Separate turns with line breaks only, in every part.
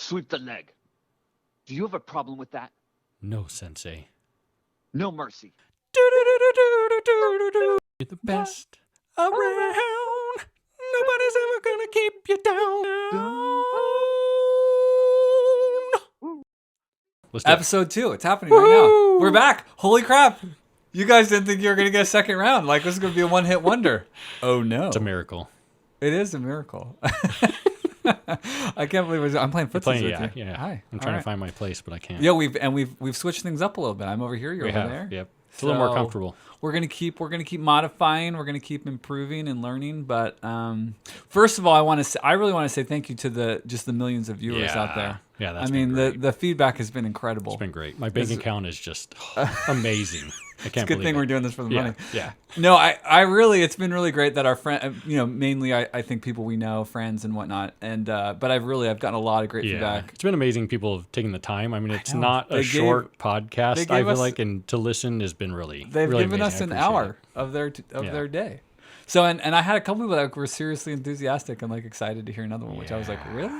Sweep the leg. Do you have a problem with that?
No, Sensei.
No mercy.
You're the best around. Nobody's ever gonna keep you down.
Episode 2. It's happening right now. We're back. Holy crap. You guys didn't think you were going to get a second round. Like, this is going to be a one-hit wonder. Oh, no.
It's a miracle.
It is a miracle. I can't believe I'm playing footsies with you.
Yeah.
Hi.
I'm trying to find my place, but I can't.
Yeah, we've switched things up a little bit. I'm over here. You're over there.
Yep. It's a little more comfortable.
We're gonna keep modifying. We're gonna keep improving and learning. But first of all, I really want to say thank you to the millions of viewers out there.
Yeah, that's
the feedback has been incredible.
It's been great. My bank account is just amazing. I can't believe it.
It's a good thing we're doing this for the money.
Yeah.
No, I really, it's been really great that our friend, mainly I think people we know, friends and whatnot. And but I've gotten a lot of great feedback.
It's been amazing. People have taken the time. I mean, it's not a short podcast. I feel like, and to listen has been really.
They've
really
given
amazing.
us an hour of their day. So and I had a couple people that were seriously enthusiastic and like excited to hear another one, which I was like, really?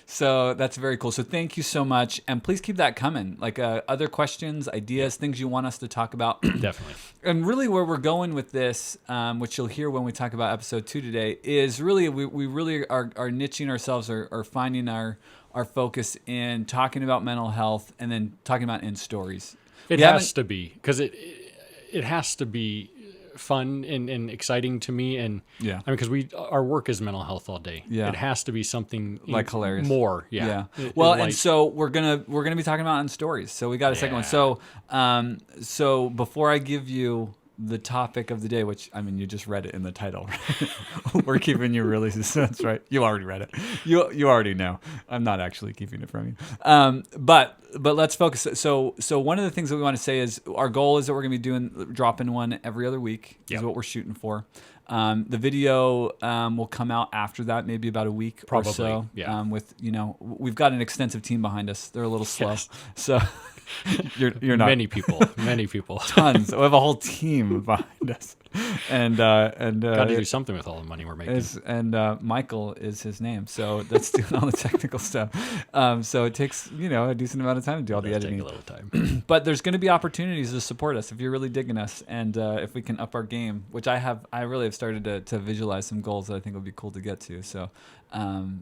So that's very cool. So thank you so much. And please keep that coming. Like other questions, ideas, things you want us to talk about.
Definitely.
And really where we're going with this, which you'll hear when we talk about episode 2 today, is really we really are niching ourselves or finding our focus in talking about mental health and then talking about in stories.
It has to be, because it has to be fun and exciting to me, and I mean, because our work is mental health all day. It has to be something like hilarious more.
Well, and so we're gonna be talking about in stories. So we got a second one. So before I give you the topic of the day, which I mean you just read it in the title. We're keeping you really suspense, right? You already read it. You already know. I'm not actually keeping it from you. But let's focus. So one of the things that we want to say is our goal is that we're going to be dropping one every other week. Is what we're shooting for. The video will come out after that, maybe about a week or so. With we've got an extensive team behind us. They're a little slow, so. You're not
many people
tons. We have a whole team behind us, and got
to do something with all the money we're making.
And Michael is his name, so that's doing all the technical stuff. So it takes a decent amount of time to do all the editing.
Take a little time.
But there's going to be opportunities to support us if you're really digging us, and if we can up our game, which I really have started to visualize some goals that I think would be cool to get to. So.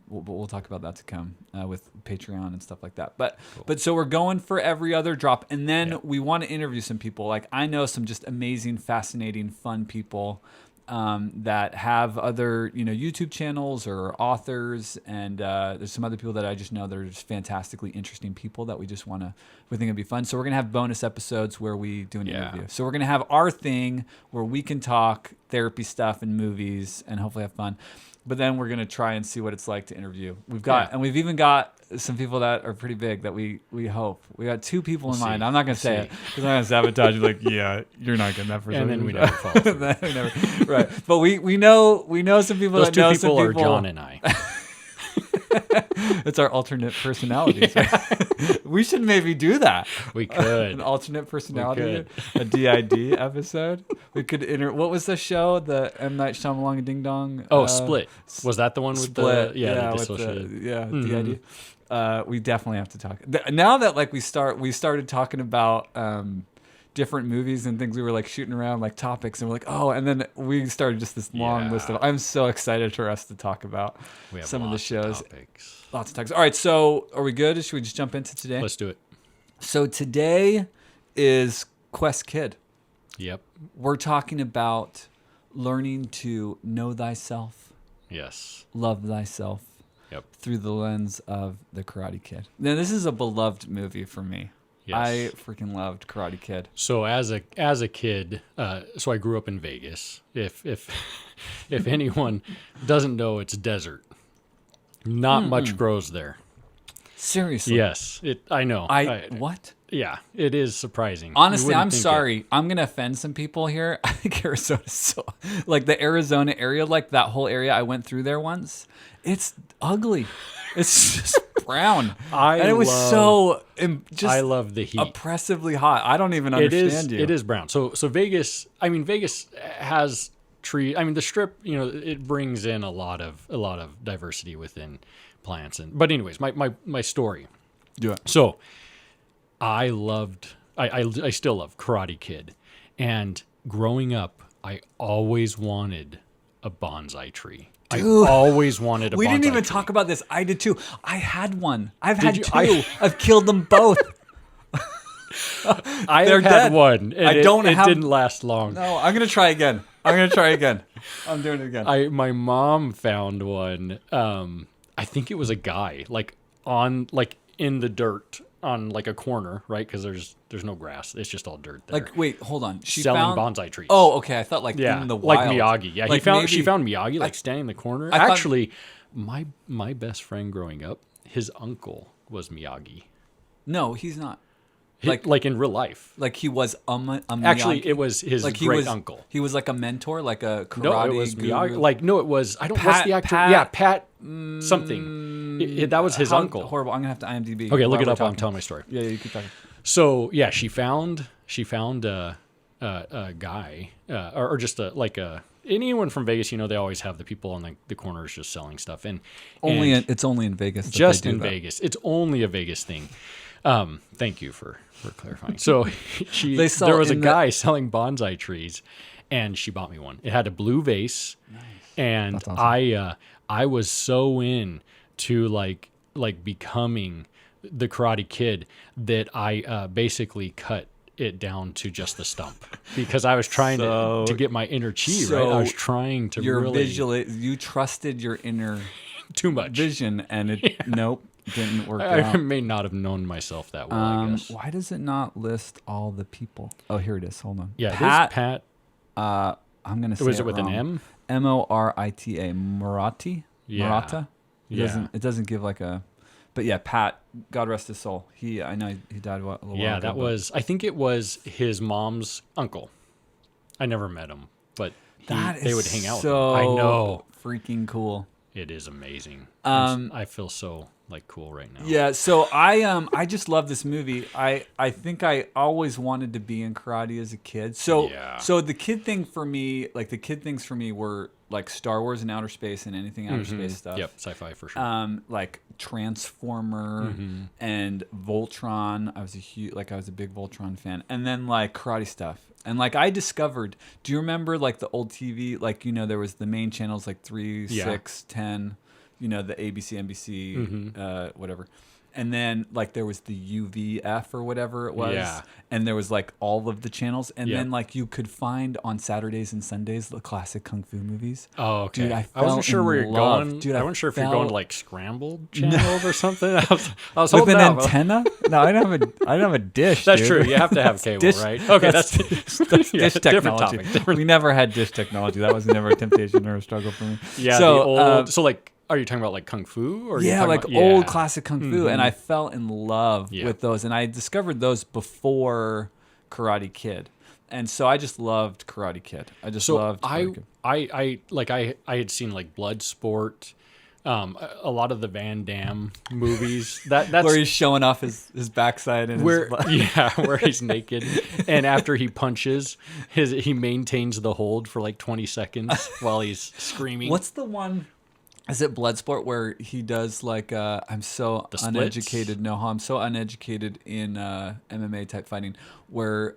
We'll talk about that to come with Patreon and stuff like that. But so we're going for every other drop, and then we want to interview some people. Like I know some just amazing, fascinating, fun people that have other YouTube channels or authors, and there's some other people that I just know that are just fantastically interesting people that we think it'd be fun. So we're gonna have bonus episodes where we do an interview. So we're gonna have our thing where we can talk therapy stuff and movies and hopefully have fun. But then we're gonna try and see what it's like to interview. And we've even got some people that are pretty big that we hope. We got 2 people in mind. I'm not gonna say it because I'm gonna sabotage you. Like, you're not getting that for
and then we never fall.
Right. But we know some people.
Those
that know
2 people
some
are John and I.
It's our alternate personalities. Right? We should maybe do that.
We could.
An alternate personality, a DID episode. We could what was the show? The M. Night Shyamalan Ding Dong?
Split. Was that the one with
Split?
the
dissociative? DID. We definitely have to talk. Now that we started talking about different movies and things we were shooting around topics, and we're and then we started just this long list of. I'm so excited for us to talk about some of the shows. Lots of topics. All right, so are we good? Should we just jump into today?
Let's do it.
So today is Quest Kid.
Yep.
We're talking about learning to know thyself.
Yes.
Love thyself.
Yep.
Through the lens of the Karate Kid. Now, this is a beloved movie for me. Yes. I freaking loved Karate Kid.
So as a kid, so I grew up in Vegas. If anyone doesn't know, it's desert. Not much grows there.
Seriously?
Yes. I know.
What?
Yeah, it is surprising.
Honestly, I'm sorry. I'm going to offend some people here. I think Arizona's so... the Arizona area, that whole area I went through there once, it's ugly. It's just brown. It was I
love the heat.
Oppressively hot. I don't even understand you.
It is brown. So Vegas, Vegas has trees. The Strip, it brings in a lot of diversity within plants. But anyways, my story.
Yeah.
So I still love Karate Kid. And growing up, I always wanted a bonsai tree.
Dude,
I always wanted a bonsai tree.
We didn't even talk about this. I did too. I had one. I've
Did
had
you?
two. I've killed them both.
They're
dead.
had one. And
I don't
it
have.
didn't last long.
No, I'm gonna try again. I'm doing it again.
My mom found one. I think it was a guy in the dirt on like a corner, right? Because there's no grass. It's just all dirt there.
Like, wait, hold on. She
selling
found
bonsai trees.
Oh, okay. I thought in the wild.
like Miyagi. Yeah,
like
she found Miyagi like standing in the corner. Actually, my best friend growing up, his uncle was Miyagi.
No, he's not.
Like in real life.
Like he was a Miyagi.
Actually, it was his great uncle.
He was like a mentor, like a karate
No, it was
guru.
Miyagi. No, it was. I don't. What's the actor? Pat. Something. That was his uncle.
Horrible. I'm gonna have to IMDb.
Okay, look it up while I'm telling my story.
Yeah, you keep talking.
So yeah, she found a guy or just anyone from Vegas. They always have the people on the corners just selling stuff.
It's only in Vegas.
Just in Vegas. It's only a Vegas thing. Thank you for clarifying. So there was a guy selling bonsai trees, and she bought me one. It had a blue vase, nice. And that's awesome. I was so in to like becoming the Karate Kid that I basically cut it down to just the stump because I was trying to get my inner chi, right? I was trying to
you trusted your inner
too much
vision, and nope. Didn't work out.
I may not have known myself that well, I guess.
Why does it not list all the people? Oh, here it is. Hold on.
Yeah, Pat.
I'm going to say
Was it with
wrong.
an M?
Morita. Marathi?
Yeah.
Maratta?
Yeah.
It doesn't give like a... But yeah, Pat, God rest his soul. I know he died a little while ago.
Yeah, that was... I think it was his mom's uncle. I never met him, but they would hang out with him. I know.
Freaking cool.
It is amazing. I feel so... cool right now.
Yeah, so I just love this movie. I think I always wanted to be in karate as a kid. So the kid thing for me, the kid things for me were like Star Wars and outer space and anything outer space stuff.
Yep, sci-fi for sure.
Like Transformer and Voltron. I was a big Voltron fan. And then like karate stuff. And I discovered, do you remember the old TV, there was the main channels 3, 6, 10, the ABC, NBC, whatever. And then there was the UVF or whatever it was.
Yeah.
And there was all of the channels. And then you could find on Saturdays and Sundays the classic Kung Fu movies.
Oh, okay.
Dude,
I wasn't sure where you're going.
Dude,
I wasn't sure if you're going to scrambled channels or something. I was
with an
out.
antenna? No, I don't have a dish.
That's
dude.
true. You have to have cable, right? Okay, that's
dish technology.
Different topic.
We never had dish technology. That was never a temptation or a struggle for me.
Yeah. So, are you talking about Kung Fu? Or
old classic Kung Fu. And I fell in love with those. And I discovered those before Karate Kid. And so I just loved Karate Kid. I just loved Karate Kid.
I had seen Bloodsport, a lot of the Van Damme movies. That's
where he's showing off his backside and
where he's naked, and after he punches, he maintains the hold for 20 seconds while he's screaming.
What's the one? Is it Bloodsport where he does I'm so uneducated? No, I'm so uneducated in MMA type fighting, where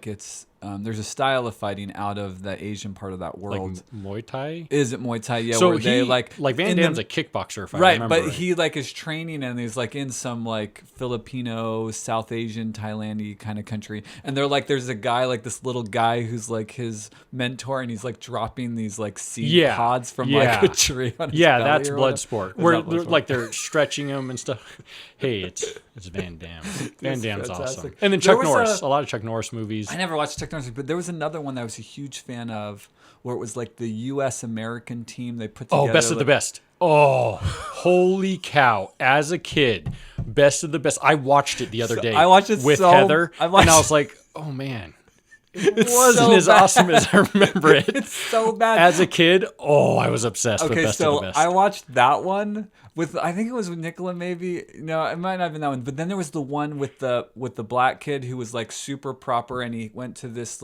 it's there's a style of fighting out of the Asian part of that world.
Muay Thai?
Is it Muay Thai? Yeah.
So
where
Van Damme's a kickboxer, if I
right,
remember.
But
right.
he is training and he's in some Filipino, South Asian, Thailand-y kind of country, and they're there's a guy this little guy who's his mentor, and he's dropping these seed pods from a tree. On his belly
that's
or
Bloodsport. Where they're stretching him and stuff. Hey, it's Van Damme. Van Damme's awesome. And then Chuck Norris. A lot of Chuck Norris movies.
I never watched Chuck Norris, but there was another one that I was a huge fan of, where it was the U.S. American team they put together.
Oh, Best of the Best. Oh, holy cow! As a kid, Best of the Best. I watched it the other day.
I watched it
with Heather, and I was like, oh man. It wasn't as awesome as I remember it.
It's so bad.
As a kid, I was obsessed with Best of the Best.
I watched that one with, I think it was with Nicola maybe. No, it might not have been that one. But then there was the one with the black kid who was super proper, and he went to this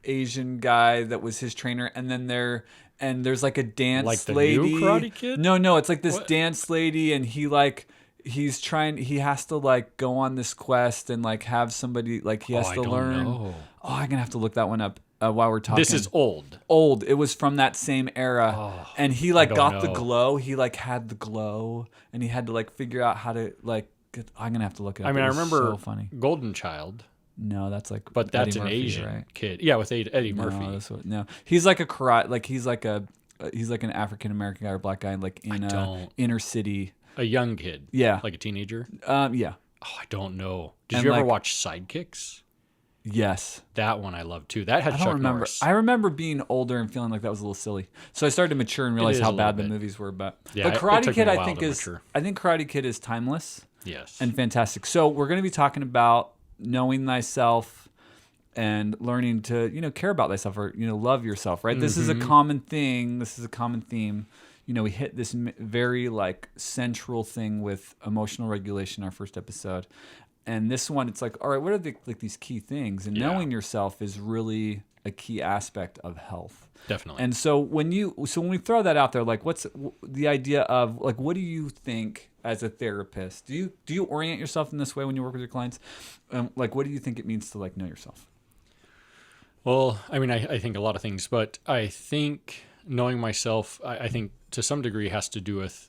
Asian guy that was his trainer, and then and there's like a dance
Like the
lady.
new Karate Kid?
No, it's like this
What?
dance lady, and he has to like go on this quest and like have somebody like he has
I
to
don't
learn.
know.
Oh, I'm gonna have to look that one up while we're talking.
This is old.
Old. It was from that same era, and he like
don't
got the
know.
glow. He like had the glow, and he had to like figure out how to like. I'm gonna have to look it up.
I mean,
It
I
was
remember
so funny.
Golden Child,
No, that's like.
but that's
Eddie
an
Murphy,
Asian
right?
kid. Yeah, with Eddie Murphy.
No, he's like a karate. Like he's like an African American guy or black guy, like in a inner city.
A young kid.
Yeah.
Like a teenager.
Yeah.
Oh, I don't know. Did
And
you ever
like-
watch Sidekicks?
Yes.
That one I love too. That had
I
Chuck
don't remember.
Norris.
I remember being older and feeling like that was a little silly. So I started to mature and realize
is
how
a little
bad the
bit.
movies were. But
Yeah, it
Karate
took
Kid,
me a
I
while
think
to
is.
mature.
I think Karate Kid is timeless
Yes.
and fantastic. So we're going to be talking about knowing thyself and learning to care about thyself or love yourself. Right. This is a common thing. This is a common theme. We hit this very like central thing with emotional regulation in our first episode. And this one, it's like, all right, what are these key things? And knowing yourself is really a key aspect of health.
Definitely.
And so when we throw that out there, like, what's the idea of like, what do you think as a therapist? Do you orient yourself in this way when you work with your clients? Like, what do you think it means to like know yourself?
Well, I mean, I think a lot of things, but I think knowing myself, I think to some degree has to do with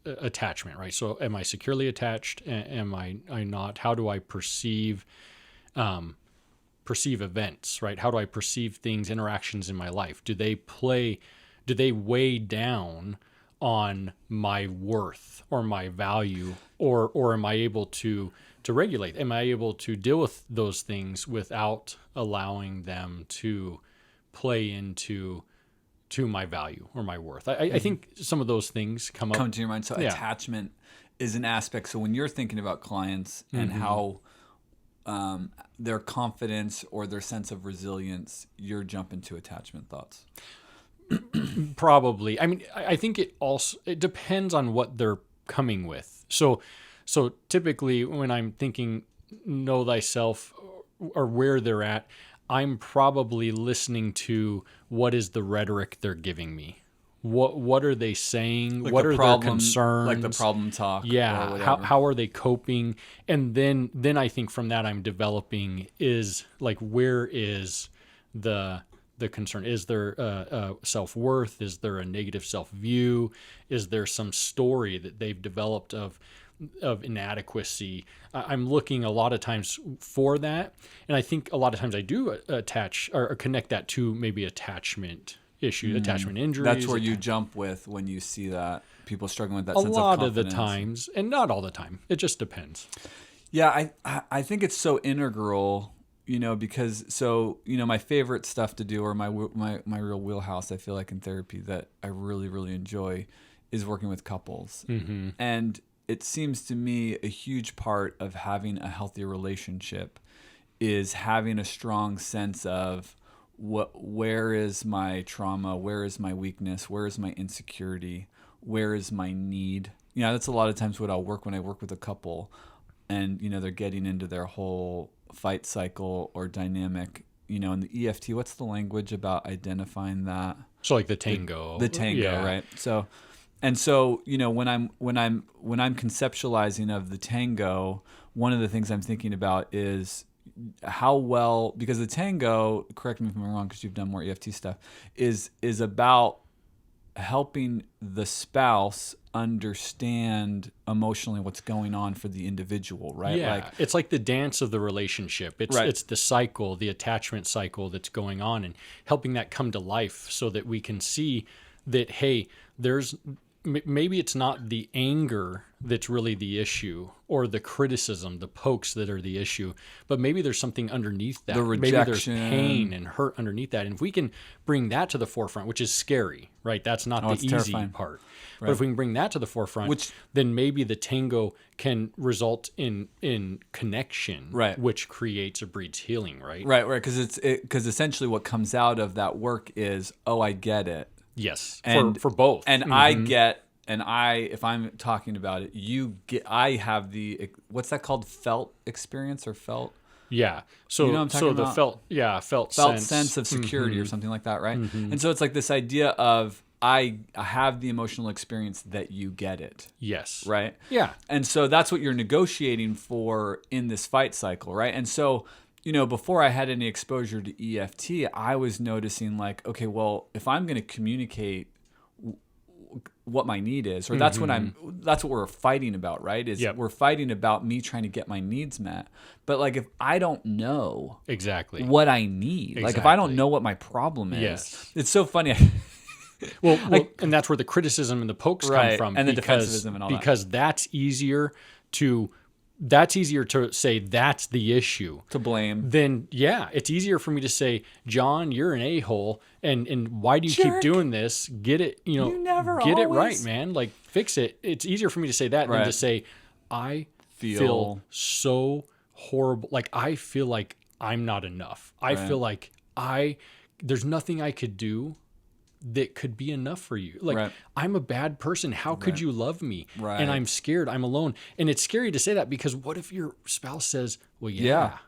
attachment, right? So am I securely attached? Am I not? How do I perceive events, right? How do I perceive things, interactions in my life? Do they weigh down on my worth or my value, or am I able to regulate? Am I able to deal with those things without allowing them to play into my value or my worth? I think some of those things come
to your mind. So
Yeah.
attachment is an aspect. So when you're thinking about clients and how their confidence or their sense of resilience, you're jumping to attachment thoughts.
Probably. I mean, I think it depends on what they're coming with. So typically when I'm thinking know thyself or where they're at, I'm probably listening to what is the rhetoric they're giving me. What are they saying?
Like
what
the
are
problem,
their concerns?
like the problem talk.
Yeah.
Or
How are they coping? And then I think from that I'm developing is like, where is the concern? Is there self-worth? Is there a negative self-view? Is there some story that they've developed of inadequacy? I'm looking a lot of times for that. And I think a lot of times I do attach or connect that to maybe attachment issue, attachment injuries.
That's where you jump with when you see that people struggling with that sense of
a lot
confidence.
of the times, and not all the time. It just depends.
Yeah, I think it's so integral, because my favorite stuff to do, or my real wheelhouse, I feel like in therapy that I really, really enjoy, is working with couples. Mm-hmm. And it seems to me a huge part of having a healthy relationship is having a strong sense of where is my trauma, where is my weakness, where is my insecurity, where is my need. That's a lot of times what I'll work when I work with a couple, and they're getting into their whole fight cycle or dynamic. In the EFT, what's the language about identifying that?
So like the tango.
The tango,
Yeah.
right? So when I'm conceptualizing of the tango, one of the things I'm thinking about is how well, because the tango, correct me if I'm wrong because you've done more EFT stuff, is about helping the spouse understand emotionally what's going on for the individual, right?
Yeah,
Like,
it's like the dance of the relationship. It's the cycle, the attachment cycle that's going on, and helping that come to life so that we can see that, hey, maybe it's not the anger that's really the issue, or the criticism, the pokes that are the issue, but maybe there's something underneath that.
The
Maybe there's
rejection.
pain and hurt underneath that. And if we can bring that to the forefront, which is scary, right? That's not the
it's
easy
terrifying.
part. But if we can bring that to the forefront, then maybe the tango can result in connection,
Right.
which creates or breeds healing, right?
right, because essentially what comes out of that work is, oh, I get it.
Yes,
And-
for both.
And I get, if I'm talking about it, I have what's that called? Felt experience or felt?
Yeah. So
You know what I'm talking
the
about?
felt
sense of security or
Mhm.
something like that, right?
Mhm.
And so it's like this idea of I have the emotional experience that you get it,
Yes.
right?
Yeah.
And so that's what you're negotiating for in this fight cycle, right? And so, before I had any exposure to EFT, I was noticing like, okay, well, if I'm going to communicate what my need is, or that's what we're fighting about, right? Is
Yep.
we're fighting about me trying to get my needs met. But like if I don't know
Exactly.
what I need, like if I don't
Exactly.
know what my problem is,
Yes.
it's so funny.
Well, and that's where the criticism and the pokes come
Right,
from,
and the
because
defensivism and all that.
because that's easier to say that's the issue.
To blame.
Then it's easier for me to say, John, you're an a-hole, and why do you keep
Jerk.
doing this? Get it,
You never
get it right,
always-
man. Like fix it. It's easier for me to say that than
Right.
to say, I feel so horrible. Like I feel like I'm not enough. I
Right.
feel like there's nothing I could do that could be enough for you. Like
Right.
I'm a bad person. How could
Right.
you love me?
Right.
And I'm scared. I'm alone. And it's scary to say that, because what if your spouse says, well,
Yeah.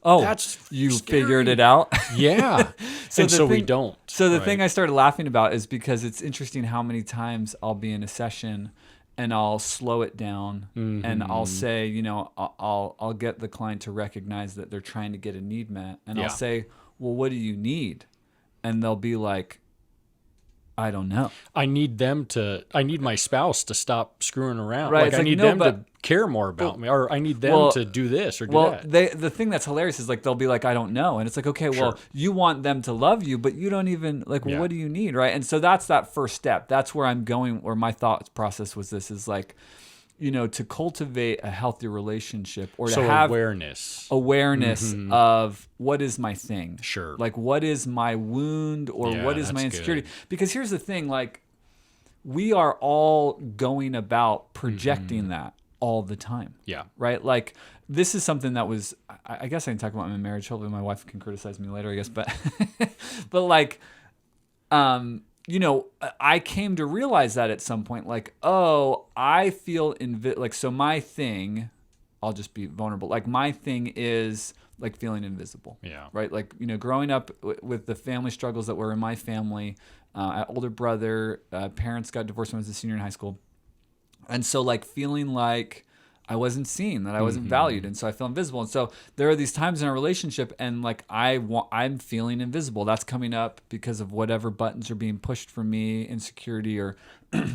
Oh,
That's
you
scary.
figured it out.
yeah.
So
and
the
so we
thing-
don't.
So the
right?
thing I started laughing about is because it's interesting how many times I'll be in a session and I'll slow it down and I'll say, I'll get the client to recognize that they're trying to get a need met, and
Yeah.
I'll say, well, what do you need? And they'll be like, I don't know.
I need my spouse to stop screwing around.
Right,
Like
it's
I
like,
need
no,
them to
but-
care more about me, or I need them to do this or do that.
The thing that's hilarious is like they'll be like, I don't know, and it's like, okay, well,
Sure.
you want them to love you, but you don't even like. Well,
Yeah.
what do you need, right? And so that's that first step. That's where I'm going. Or my thought process was this: is like, to cultivate a healthy relationship, or to have
awareness.
of what is my thing.
Sure.
Like what is my wound, or
Yeah,
what is my
that's
insecurity?
good.
Because here's the thing, like we are all going about projecting that all the time.
Yeah.
Right? Like this is something that was, I guess I can talk about my marriage. Hopefully my wife can criticize me later, I guess. But, but like, I came to realize that at some point, like, oh, I feel so my thing, I'll just be vulnerable. Like my thing is like feeling invisible.
Yeah.
Right. Like, growing up with the family struggles that were in my family, older brother, parents got divorced when I was a senior in high school. And so like feeling like I wasn't seen, that I wasn't valued. And so I feel invisible. And so there are these times in our relationship and like I'm feeling invisible. That's coming up because of whatever buttons are being pushed for me, insecurity or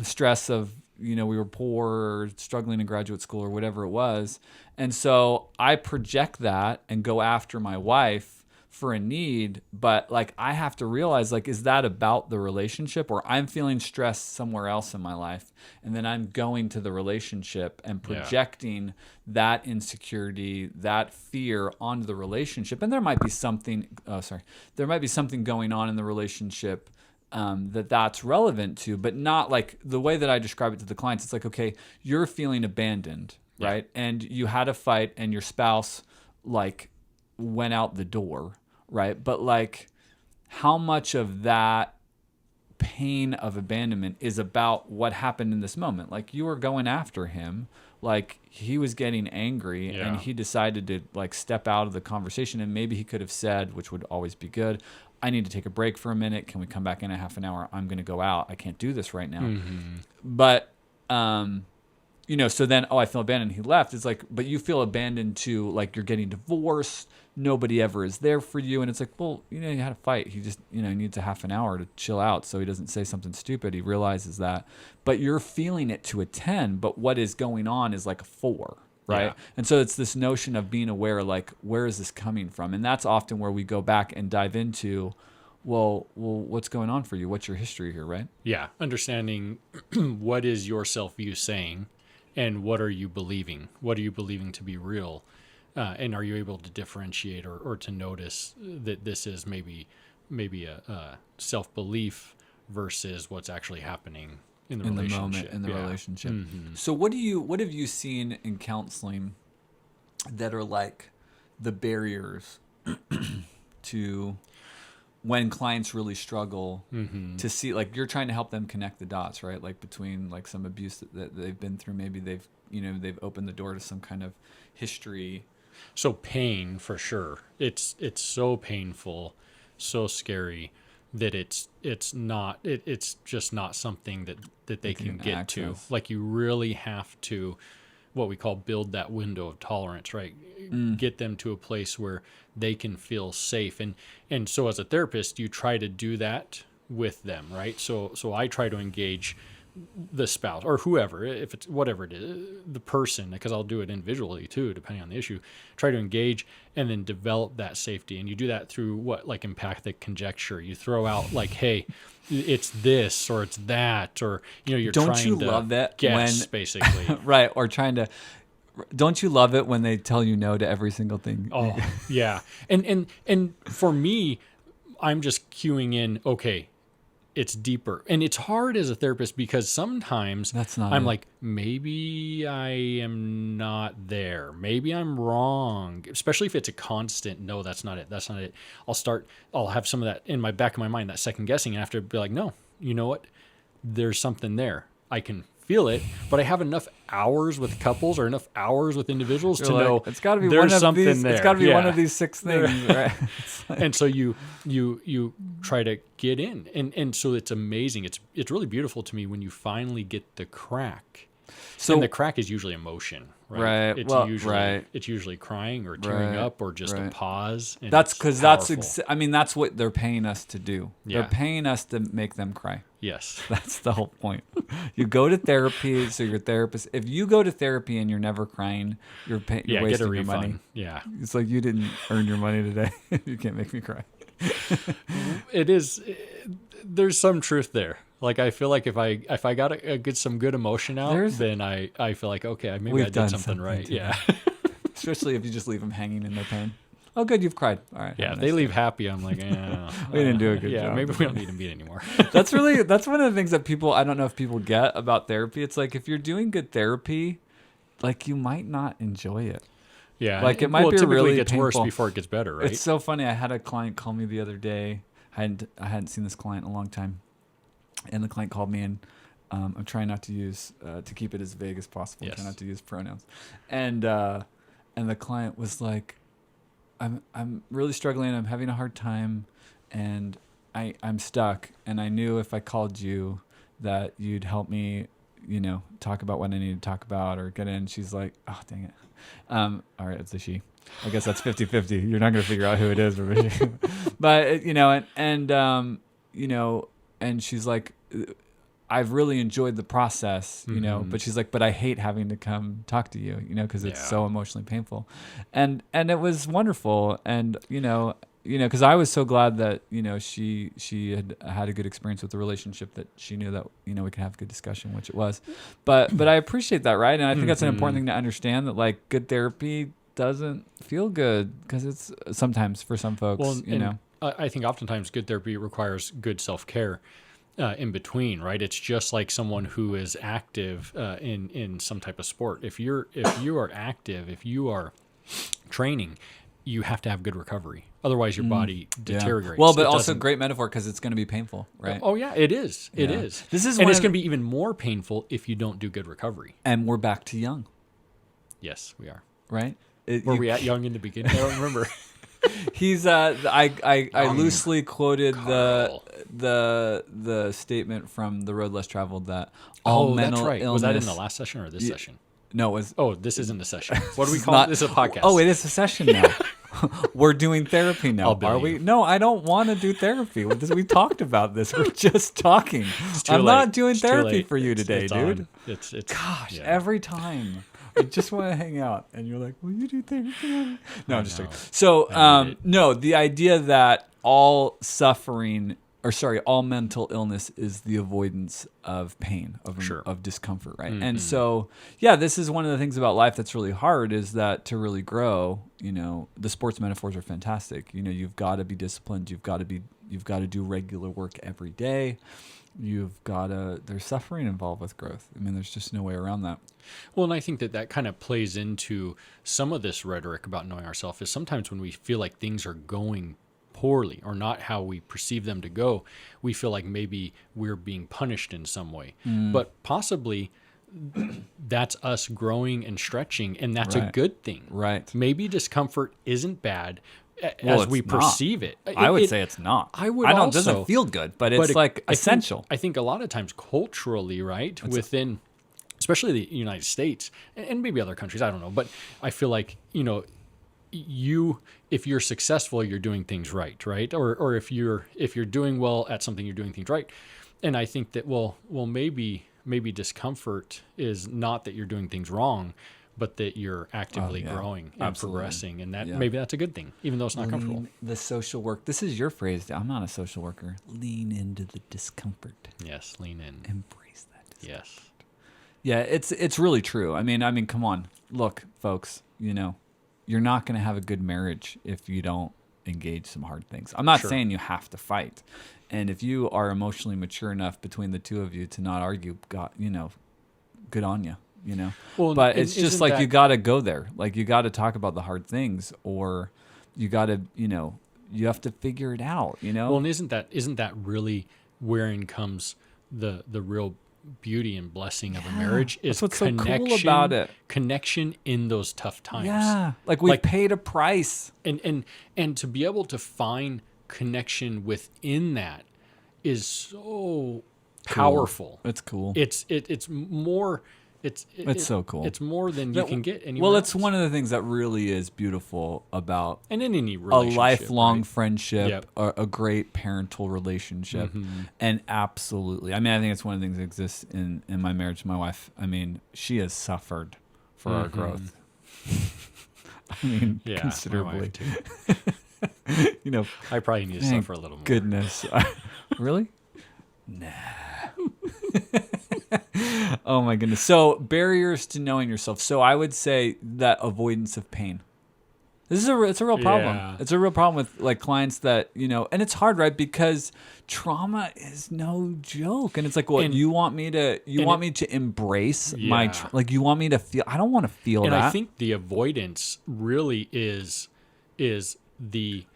stress of, we were poor or struggling in graduate school or whatever it was. And so I project that and go after my wife for a need, but like I have to realize, like, is that about the relationship, or I'm feeling stressed somewhere else in my life, and then I'm going to the relationship and projecting that insecurity, that fear onto the relationship, and there might be something going on in the relationship that's relevant to, but not like the way that I describe it to the clients. It's like, okay, you're feeling abandoned, right? And you had a fight and your spouse like went out the door, right? But like how much of that pain of abandonment is about what happened in this moment? Like you were going after him, like he was getting angry and he decided to like step out of the conversation, and maybe he could have said, which would always be good, I need to take a break for a minute. Can we come back in a half an hour? I'm going to go out. I can't do this right now. But, so then, I feel abandoned. He left. It's like, but you feel abandoned too. Like you're getting divorced. Nobody ever is there for you. And it's like, well, you had a fight. He just, he needs a half an hour to chill out so he doesn't say something stupid. He realizes that. But you're feeling it to a 10, but what is going on is like a 4. Right.
Yeah.
And so it's this notion of being aware, like, where is this coming from? And that's often where we go back and dive into, well, what's going on for you? What's your history here, right?
Yeah. Understanding what is your self-view saying, and what are you believing? What are you believing to be real? And are you able to differentiate or to notice that this is maybe a self-belief versus what's actually happening in the relationship.
In the relationship. So what have you seen in counseling that are like the barriers to when clients really struggle to see, like, you're trying to help them connect the dots, right? Like between like some abuse that they've been through, maybe they've opened the door to some kind of history.
So pain, for sure. It's so painful, so scary that it's just not something that they can get to. Like, you really have to, what we call, build that window of tolerance, right? Get them to a place where they can feel safe. And so as a therapist, you try to do that with them, right? So I try to engage the spouse or whoever, if it's whatever it is, the person, because I'll do it individually too, depending on the issue. Try to engage and then develop that safety. And you do that through like empathic conjecture. You throw out like, hey, it's this or it's that, or, you're
don't
trying
you
to
love that
guess,
when,
basically.
right. Or trying to, don't you love it when they tell you no to every single thing?
Oh, yeah. And for me, I'm just cueing in, okay, it's deeper. And it's hard as a therapist because sometimes I'm like, maybe I am not there. Maybe I'm wrong, especially if it's a constant, no, that's not it. That's not it. I'll have some of that in my back of my mind, that second guessing. I have to be like, no, you know what? There's something there. I can feel it, but I have enough hours with couples or enough hours with individuals to know
it's got to be
there's
one of
something
these.
there.
It's got to be one of these 6 things, right?
And so you try to get in, and so it's amazing. It's really beautiful to me when you finally get the crack. So, and the crack is usually emotion, right? It's usually crying or tearing up or just a pause. And that's because
that's what they're paying us to do.
Yeah.
They're paying us to make them cry.
Yes.
That's the whole point. You go to therapy, so your therapist, if you go to therapy and you're never crying, you're wasting your money.
Yeah.
It's like you didn't earn your money today. You can't make me cry.
There's some truth there. Like, I feel like if I got some good emotion out, then I feel like, okay, maybe I did something right. Yeah.
Especially if you just leave them hanging in their pain. Oh, good, you've cried. All right.
Yeah, if they leave happy, I'm like,
we didn't do a good job.
Yeah, maybe we don't need to meet anymore.
That's one of the things that I don't know if people get about therapy. It's like, if you're doing good therapy, like, you might not enjoy it.
Yeah.
Like, it might be really
gets
painful.
worse before it gets better, right?
It's so funny. I had a client call me the other day. I hadn't seen this client in a long time. And the client called me, and I'm trying not to use to keep it as vague as possible.
Yes.
Try not to use pronouns. And the client was like, I'm really struggling. I'm having a hard time, and I'm stuck. And I knew if I called you that you'd help me, talk about what I need to talk about or get in. She's like, oh, dang it. All right, it's a she. I guess that's 50-50. You're not going to figure out who it is. But, and she's like, I've really enjoyed the process, but she's like, but I hate having to come talk to you, because it's so emotionally painful. And it was wonderful. And, because I was so glad that, she had a good experience with the relationship, that she knew that, we could have a good discussion, which it was. But I appreciate that, right? And I think that's an important thing to understand, that, like, good therapy doesn't feel good, because it's sometimes for some folks,
I think oftentimes good therapy requires good self-care. In between, right? It's just like someone who is active in some type of sport. If you are active, if you are training, you have to have good recovery. Otherwise, your body deteriorates.
Well, but also great metaphor, because it's going to be painful, right?
Oh yeah, it is. It is. And it's going to be even more painful if you don't do good recovery.
And we're back to young.
Yes, we are.
Right?
Were we at young in the beginning? I don't remember.
He's I loosely quoted the statement from The Road Less Traveled that all mental illness.
Was that in the last session or this session?
No, it was.
Oh, this isn't the session. What do we call it? This is a podcast.
Oh, it is a session now. We're doing therapy now, are we? No, I don't want to do therapy. We talked about this. We're just talking. I'm not doing therapy for you today, dude. Gosh, every time. I just want to hang out, and you're like, will you do therapy? No, I'm just joking. So, no, the idea that all mental illness is the avoidance of pain, of discomfort, right? Mm-hmm. And so, this is one of the things about life that's really hard, is that to really grow, the sports metaphors are fantastic. You've got to be disciplined. You've got to do regular work every day. There's suffering involved with growth. I mean, there's just no way around that.
Well, and I think that kind of plays into some of this rhetoric about knowing ourselves, is sometimes when we feel like things are going poorly or not how we perceive them to go, we feel like maybe we're being punished in some way. But possibly that's us growing and stretching, and that's a good thing.
Right.
Maybe discomfort isn't bad
Well,
as we
it's not.
perceive it.
I would say it's not.
I would
I know
also.
it doesn't feel good, but it's essential.
I think a lot of times culturally, right, within, especially the United States and maybe other countries, I don't know, but I feel like, if you're successful, you're doing things right, or if you're doing well at something, you're doing things right. And I think that maybe discomfort is not that you're doing things wrong, but that you're actively growing and progressing, and that maybe that's a good thing, even though it's not comfortable.
The social work. This is your phrase. I'm not a social worker. Lean into the discomfort.
Yes, lean in.
Embrace that discomfort.
Yes.
Yeah, it's really true. I mean, come on. Look, folks, you're not going to have a good marriage if you don't engage some hard things. I'm not saying you have to fight. And if you are emotionally mature enough between the two of you to not argue, good on you.
Well,
but it's just like you got to go there. Like you got to talk about the hard things, or you got to, you have to figure it out.
Well, and isn't that really wherein comes the real beauty and blessing of a marriage? Is
what's
connection,
so cool about it.
Connection in those tough times.
Yeah, like we paid a price,
and to be able to find connection within that is so powerful.
Cool. It's cool.
It's more. It's
so cool.
It's more than you can get anywhere.
Well, it's one of the things that really is beautiful about
and in any relationship,
a lifelong friendship,
Yep.
or a great parental relationship, and absolutely. I mean, I think it's one of the things that exists in my marriage. My wife, I mean, she has suffered for our growth. I mean, considerably.
My wife too. I probably need to suffer a little more.
Goodness, really? Nah. Oh my goodness. So barriers to knowing yourself. So I would say that avoidance of pain. It's a real problem.
Yeah.
It's a real problem with like clients that, and it's hard, right? Because trauma is no joke. And it's like, well, you want me to embrace my, you want me to feel, I don't want to feel that.
And I think the avoidance really is the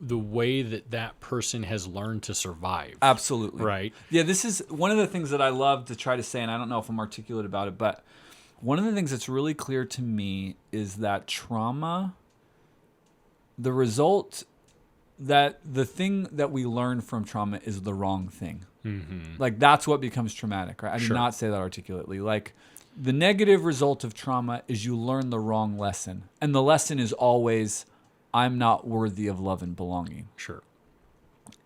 way that person has learned to survive.
Absolutely.
Right.
Yeah, this is one of the things that I love to try to say, and I don't know if I'm articulate about it, but one of the things that's really clear to me is that trauma, the result, that the thing that we learn from trauma is the wrong thing. Mm-hmm. Like that's what becomes traumatic, right? I did not say that articulately. Like the negative result of trauma is you learn the wrong lesson. And the lesson is always, I'm not worthy of love and belonging.
Sure.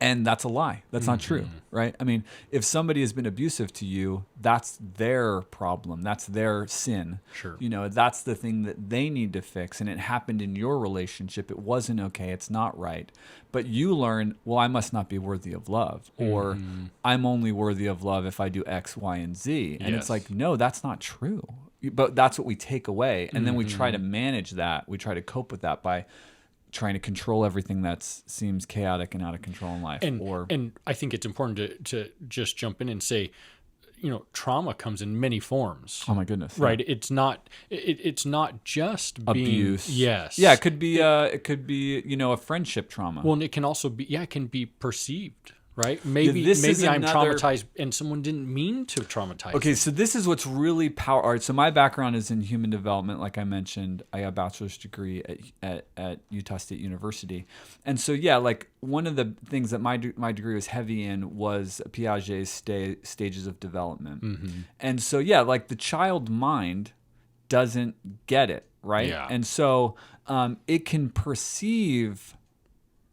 And that's a lie. That's not true, right? I mean, if somebody has been abusive to you, that's their problem. That's their sin.
Sure.
That's the thing that they need to fix. And it happened in your relationship. It wasn't okay. It's not right. But you learn, well, I must not be worthy of love. Or I'm only worthy of love if I do X, Y, and Z. And it's like, no, that's not true. But that's what we take away. And then we try to manage that. We try to cope with that by trying to control everything that seems chaotic and out of control in life.
And I think it's important to just jump in and say, trauma comes in many forms.
Oh my goodness!
Right? Yeah. It's not just
abuse.
Being, yes.
Yeah, it could be a friendship trauma.
Well, and it can also be it can be perceived. Right? Maybe I'm traumatized and someone didn't mean to traumatize me.
So this is what's really powerful. All right, so my background is in human development. Like I mentioned, I got a bachelor's degree at Utah State University. And so, like one of the things that my degree was heavy in was Piaget's stages of development. Mm-hmm. And so, like the child mind doesn't get it, right?
Yeah.
And so it can perceive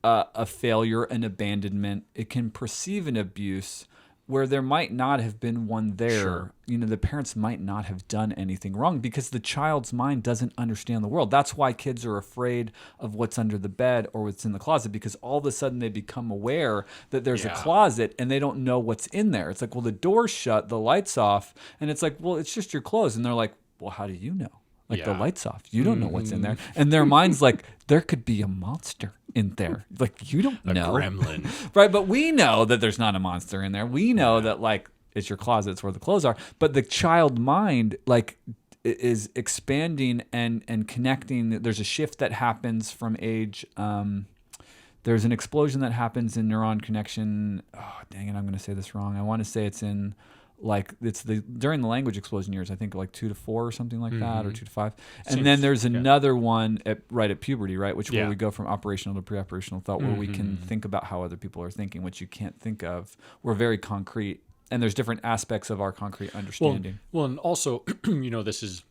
a failure, an abandonment. It can perceive an abuse where there might not have been one there.
Sure.
The parents might not have done anything wrong because the child's mind doesn't understand the world. That's why kids are afraid of what's under the bed or what's in the closet, because all of a sudden they become aware that there's a closet and they don't know what's in there. It's like, well, the door's shut, the light's off, and it's like, well, it's just your clothes. And they're like, well, how do you know? Like the light's off. You don't know what's in there. And their mind's like, there could be a monster in there. Like, you don't know.
A gremlin.
Right, but we know that there's not a monster in there. We know that, like, it's your closet. It's where the clothes are. But the child mind, like, is expanding and connecting. There's a shift that happens from age. There's an explosion that happens in neuron connection. Oh, dang it, I'm going to say this wrong. I want to say it's in like it's during the language explosion years, I think like 2 to 4 or something like that, or 2 to 5. And
Seems-
then there's another one right at puberty, right? Which where
Yeah.
we go from operational to pre-operational thought, where we can think about how other people are thinking, which you can't think of. We're very concrete, and there's different aspects of our concrete understanding.
Well, and also, this is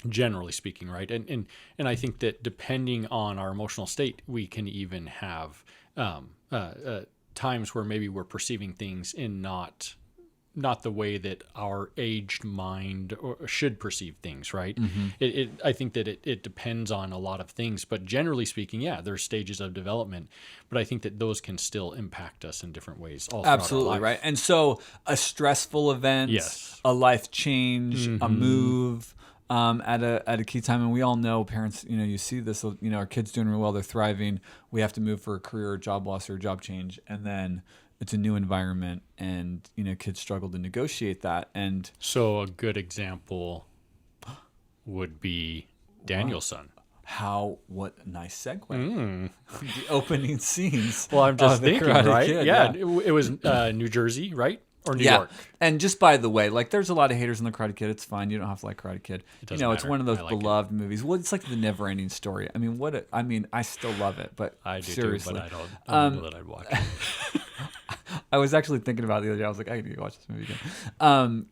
generally speaking, right? And I think that depending on our emotional state, we can even have times where maybe we're perceiving things in not the way that our aged mind should perceive things, right? I think that it depends on a lot of things, but generally speaking, yeah, there's stages of development, but I think that those can still impact us in different ways. All throughout our
Absolutely,
life.
right? And so a stressful event,
Yes.
a life change, a move, at a key time, and we all know parents, you see this, our kids doing really well, they're thriving, we have to move for a career or job loss or a job change, and then it's a new environment, and kids struggle to negotiate that. And
So a good example would be Daniel's son.
what a nice segue. The opening scenes.
Well, I'm just
of The
thinking,
Karate
right?
Kid,
Yeah, it was New Jersey, right? Or New York.
And just by the way, like there's a lot of haters in the Karate Kid. It's fine. You don't have to like Karate Kid.
doesn't
It's
matter.
one of those
I like it.
beloved movies. Well, it's like the never-ending story. I mean, I still love it, but
I do
seriously,
too, but I don't know that I'd watch it.
I was actually thinking about it the other day. I was like, I need to watch this movie again.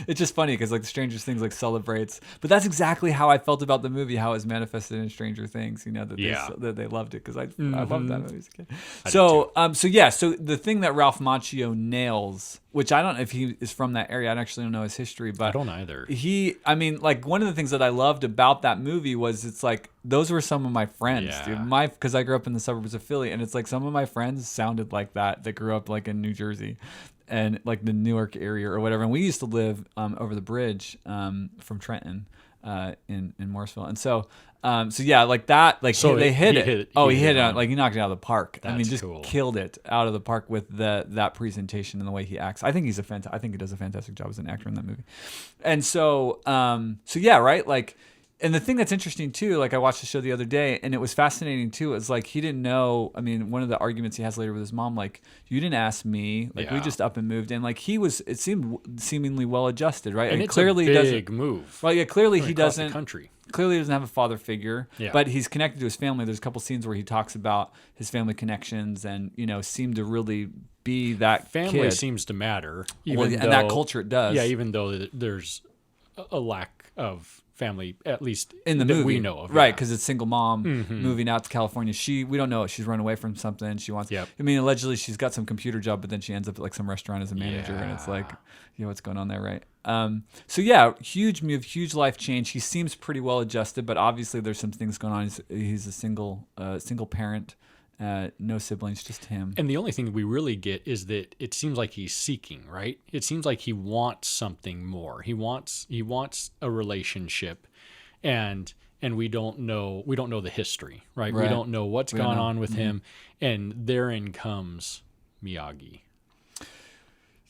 It's just funny because like the Stranger Things like celebrates, but that's exactly how I felt about the movie, how it was manifested in Stranger Things. That they loved it because I loved that movie as a kid. So the thing that Ralph Macchio nails, which I don't know if he is from that area, I actually don't know his history, but
I don't either.
One of the things that I loved about that movie was it's like those were some of my friends,
Yeah.
dude. Because I grew up in the suburbs of Philly, and it's like some of my friends sounded like that grew up like in New Jersey and like the Newark area or whatever. And we used to live over the bridge from Trenton in Morrisville, and so like that, like
So
they hit it. He hit it out,
on-
like he knocked it out of the park.
That's
just
cool.
killed it out of the park with that presentation and the way he acts. I think he does a fantastic job as an actor in that movie. And so yeah, right, like. And the thing that's interesting too, like I watched the show the other day, and it was fascinating too. It's like he didn't know. I mean, one of the arguments he has later with his mom, like, you didn't ask me, like we
Yeah.
just up and moved, and like it seemed seemingly well adjusted, right?
And
Like,
it's
clearly
a
he
big
doesn't.
move.
Well, yeah, clearly he
across
doesn't.
the country.
Clearly, he doesn't have a father figure,
Yeah.
but he's connected to his family. There's a couple scenes where he talks about his family connections, and seem to really be that
Family
kid.
seems to matter,
Well,
even
and that
though-
culture it does.
Yeah, even though there's a lack of family, at least
In the
that
movie
we know of,
right?
yeah.
Because it's single mom moving out to California. We don't know, she's run away from something. She wants.
Yep.
I mean, allegedly she's got some computer job, but then she ends up at like some restaurant as a manager, and it's like, what's going on there, right? So yeah, huge move, huge life change. He seems pretty well adjusted, but obviously there's some things going on. He's a single parent, no siblings, just him.
And the only thing we really get is that it seems like he's seeking, right? It seems like he wants something more. He wants a relationship, and we don't know the history, right? We
Right.
don't know what's
We don't
gone
know.
on with him, and therein comes Miyagi.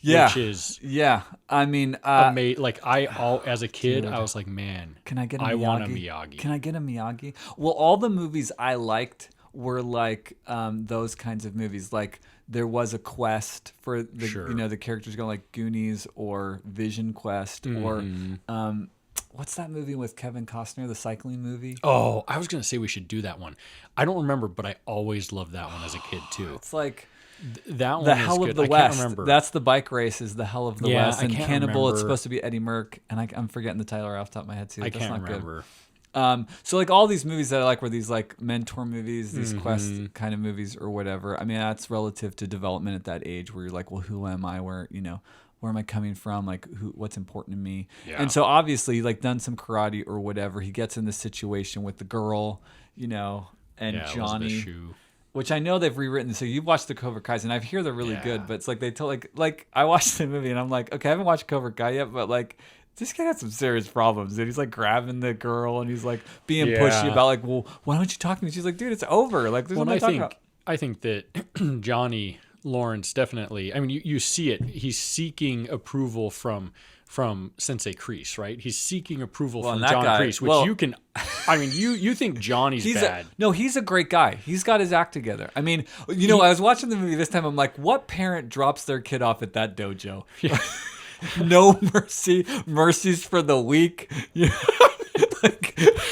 Yeah,
Which is
yeah. I mean,
like as a kid,
Dude.
I was like, man,
can I get a Miyagi?
I want a Miyagi.
Can I get a Miyagi? Well, all the movies I liked were like those kinds of movies. Like there was a quest for the
Sure.
the characters going like Goonies or Vision Quest or what's that movie with Kevin Costner, the cycling movie?
Oh, I was gonna say we should do that one. I don't remember, but I always loved that one as a kid too.
It's like
That one
the
is
Hell
good.
of the
I
West.
Can't remember.
That's the bike race. Is the Hell of the
Yeah,
West,
I
and
can't
Cannibal. It's
remember.
supposed to be Eddie Merck, and I'm forgetting the title right off the top of my head too.
I
That's
can't
not good.
remember.
So like all these movies that I like were these like mentor movies, these
Mm-hmm.
quest kind of movies or whatever. I mean, that's relative to development at that age where you're like, well, who am I? Where am I coming from? Like what's important to me?
Yeah.
And so obviously like done some karate or whatever. He gets in this situation with the girl, and
Yeah, Elizabeth
Johnny.
Shue.
Which I know they've rewritten. So you've watched the Cobra Kai's, and I hear they're really
Yeah.
good. But it's like they tell like I watched the movie, and I'm like, okay, I haven't watched Cobra Kai yet, but like this guy had some serious problems. And he's like grabbing the girl, and he's like being pushy
Yeah.
about like, well, why don't you talk to me? She's like, dude, it's over. Like, there's
Well,
nothing to talk about.
I think that Johnny Lawrence definitely. I mean, you see it. He's seeking approval from from Sensei Kreese, right? He's seeking approval
Well,
from
and that
John
guy-
Kreese, which
well-
you can. I mean, you think Johnny's bad?
He's a great guy. He's got his act together. I mean, I was watching the movie this time. I'm like, what parent drops their kid off at that dojo? No mercies for the weak.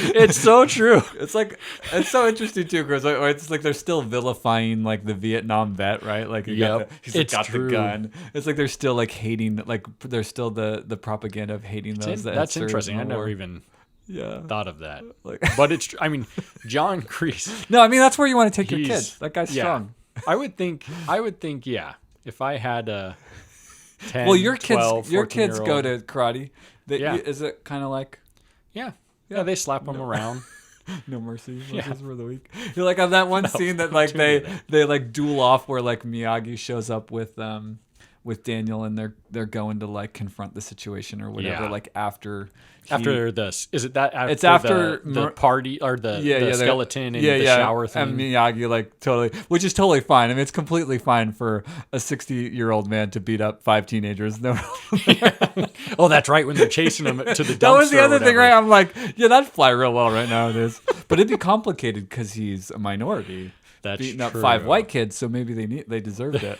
It's so true.
It's so interesting too, because it's like they're still vilifying like the Vietnam vet, right? Like he's got the gun. It's like they're still like hating, like there's still the propaganda of hating those.
That's interesting. I never even thought of that. But it's. I mean, John Kreese.
No, I mean that's where you want to take your kids. That guy's strong.
I would think. Yeah. If I had a 10,
well, your
12,
kids go
14-year-old.
to karate. Is it kind of like?
Yeah, they slap them around.
No mercy for the weak. You're like on that one scene that like they like duel off where like Miyagi shows up with Daniel and they're going to like confront the situation or whatever. Like after
this, is it that?
It's after
the party or the skeleton and the shower thing.
And Miyagi like totally, which is totally fine. I mean, it's completely fine for a 60-year-old man to beat up 5 teenagers. No.
Oh, that's right. When they're chasing him to the dumpster.
That was the other thing, right? I'm like, that'd fly real well right now. It is, but it'd be complicated because he's a minority.
That's
beating up
true.
5 white kids, so maybe they deserved it.